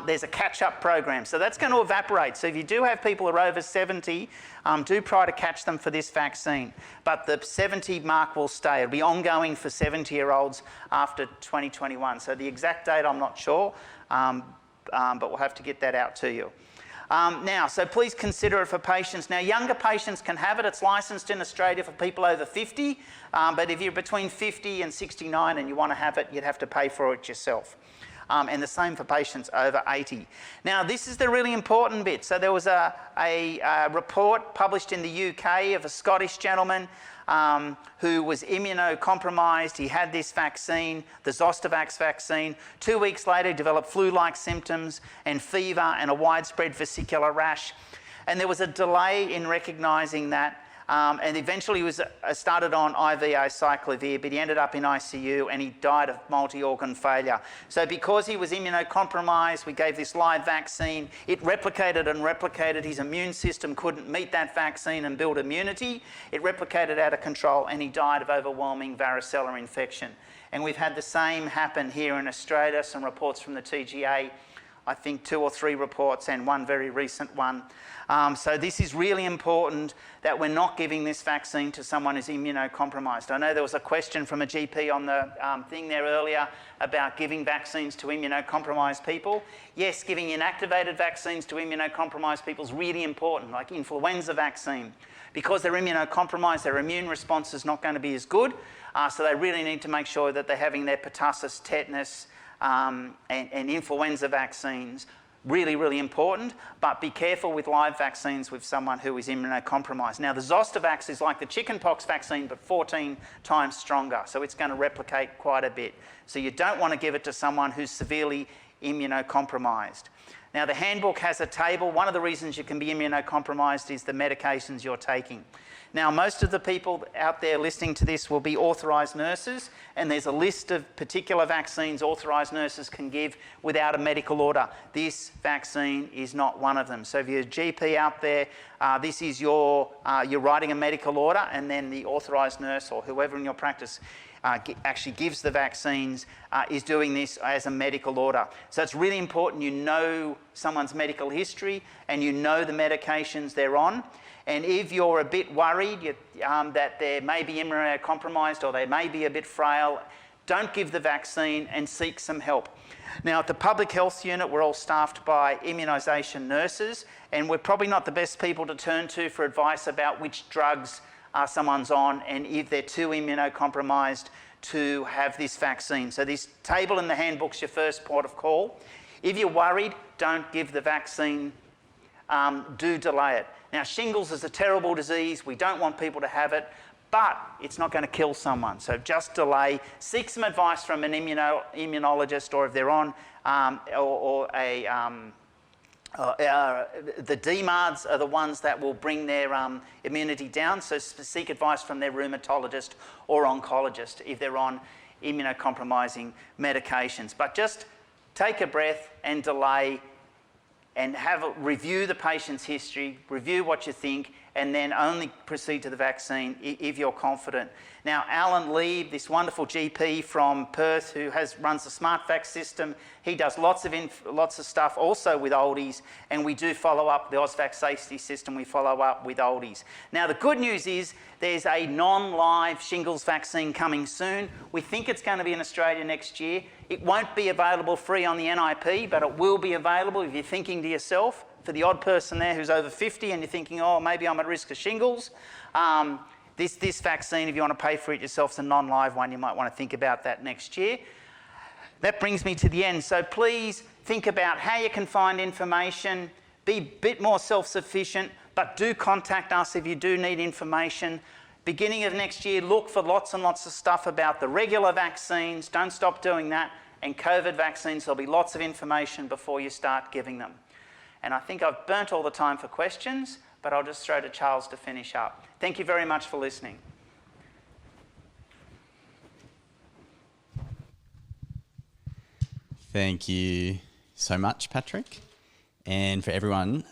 There's a catch-up program, so that's going to evaporate. So if you do have people who are over 70, do try to catch them for this vaccine. But the 70 mark will stay. It'll be ongoing for 70-year-olds after 2021. So the exact date I'm not sure, but we'll have to get that out to you. Now, so please consider it for patients. Now, younger patients can have it. It's licensed in Australia for people over 50, but if you're between 50 and 69 and you want to have it, you'd have to pay for it yourself. And the same for patients over 80. Now, this is the really important bit. So there was a report published in the UK of a Scottish gentleman who was immunocompromised. He had this vaccine, the Zostavax vaccine. 2 weeks later, he developed flu-like symptoms and fever and a widespread vesicular rash. And there was a delay in recognising that. And eventually he was started on IV acyclovir, but he ended up in ICU and he died of multi-organ failure. So because he was immunocompromised, we gave this live vaccine. It replicated and replicated. His immune system couldn't meet that vaccine and build immunity. It replicated out of control and he died of overwhelming varicella infection. And we've had the same happen here in Australia. Some reports from the TGA, I think 2 or 3 reports and one very recent one. So this is really important that we're not giving this vaccine to someone who's immunocompromised. I know there was a question from a GP on the thing there earlier about giving vaccines to immunocompromised people. Yes, giving inactivated vaccines to immunocompromised people is really important, like influenza vaccine. Because they're immunocompromised, their immune response is not going to be as good, so they really need to make sure that they're having their pertussis, tetanus, and influenza vaccines. Really, really important, but be careful with live vaccines with someone who is immunocompromised. Now, the Zostavax is like the chickenpox vaccine, but 14 times stronger, so it's going to replicate quite a bit. So you don't want to give it to someone who's severely immunocompromised. Now, the handbook has a table. One of the reasons you can be immunocompromised is the medications you're taking. Now, most of the people out there listening to this will be authorised nurses, and there's a list of particular vaccines authorised nurses can give without a medical order. This vaccine is not one of them. So if you're a GP out there, this is you're writing a medical order, and then the authorised nurse or whoever in your practice actually gives the vaccines is doing this as a medical order. So it's really important you know someone's medical history and you know the medications they're on. And if you're a bit worried that they may be immunocompromised or they may be a bit frail, don't give the vaccine and seek some help. Now, at the public health unit, we're all staffed by immunisation nurses, and we're probably not the best people to turn to for advice about which drugs someone's on and if they're too immunocompromised to have this vaccine. So this table in the handbook's your first port of call. If you're worried, don't give the vaccine. Do delay it. Now, shingles is a terrible disease. We don't want people to have it, but it's not going to kill someone. So just delay. Seek some advice from an immunologist, or if they're on the DMARDs are the ones that will bring their immunity down. So seek advice from their rheumatologist or oncologist if they're on immunocompromising medications. But just take a breath and delay, and review the patient's history, review what you think, and then only proceed to the vaccine if you're confident. Now, Alan Lee, this wonderful GP from Perth who runs the SmartVac system, he does lots of stuff also with oldies, and we do follow up the AusVac safety system. We follow up with oldies. Now, the good news is there's a non-live shingles vaccine coming soon. We think it's going to be in Australia next year. It won't be available free on the NIP, but it will be available if you're thinking to yourself, for the odd person there who's over 50 and you're thinking, oh, maybe I'm at risk of shingles. This vaccine, if you want to pay for it yourself, is a non-live one. You might want to think about that next year. That brings me to the end. So please think about how you can find information, be a bit more self-sufficient, but do contact us if you do need information. Beginning of next year, look for lots and lots of stuff about the regular vaccines. Don't stop doing that. And COVID vaccines, there'll be lots of information before you start giving them. And I think I've burnt all the time for questions, but I'll just throw to Charles to finish up. Thank you very much for listening. Thank you so much, Patrick. And for everyone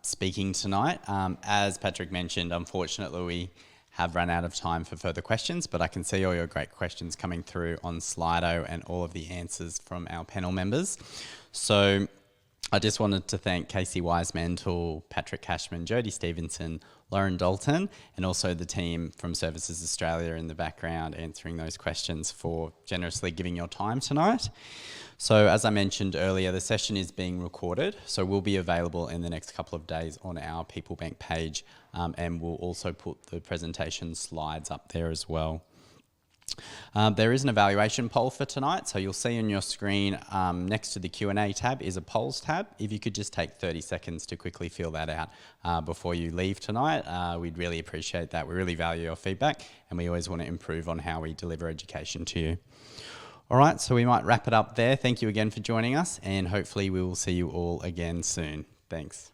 speaking tonight, as Patrick mentioned, unfortunately we have run out of time for further questions, but I can see all your great questions coming through on Slido and all of the answers from our panel members. So I just wanted to thank Casey Wisemantle, Patrick Cashman, Jodie Stevenson, Lauren Dalton, and also the team from Services Australia in the background answering those questions for generously giving your time tonight. So as I mentioned earlier, the session is being recorded, so will be available in the next couple of days on our People Bank page, and we'll also put the presentation slides up there as well. There is an evaluation poll for tonight, so you'll see on your screen next to the Q&A tab is a polls tab. If you could just take 30 seconds to quickly fill that out before you leave tonight, we'd really appreciate that. We really value your feedback, and we always want to improve on how we deliver education to you. All right, so we might wrap it up there. Thank you again for joining us, and hopefully we will see you all again soon. Thanks.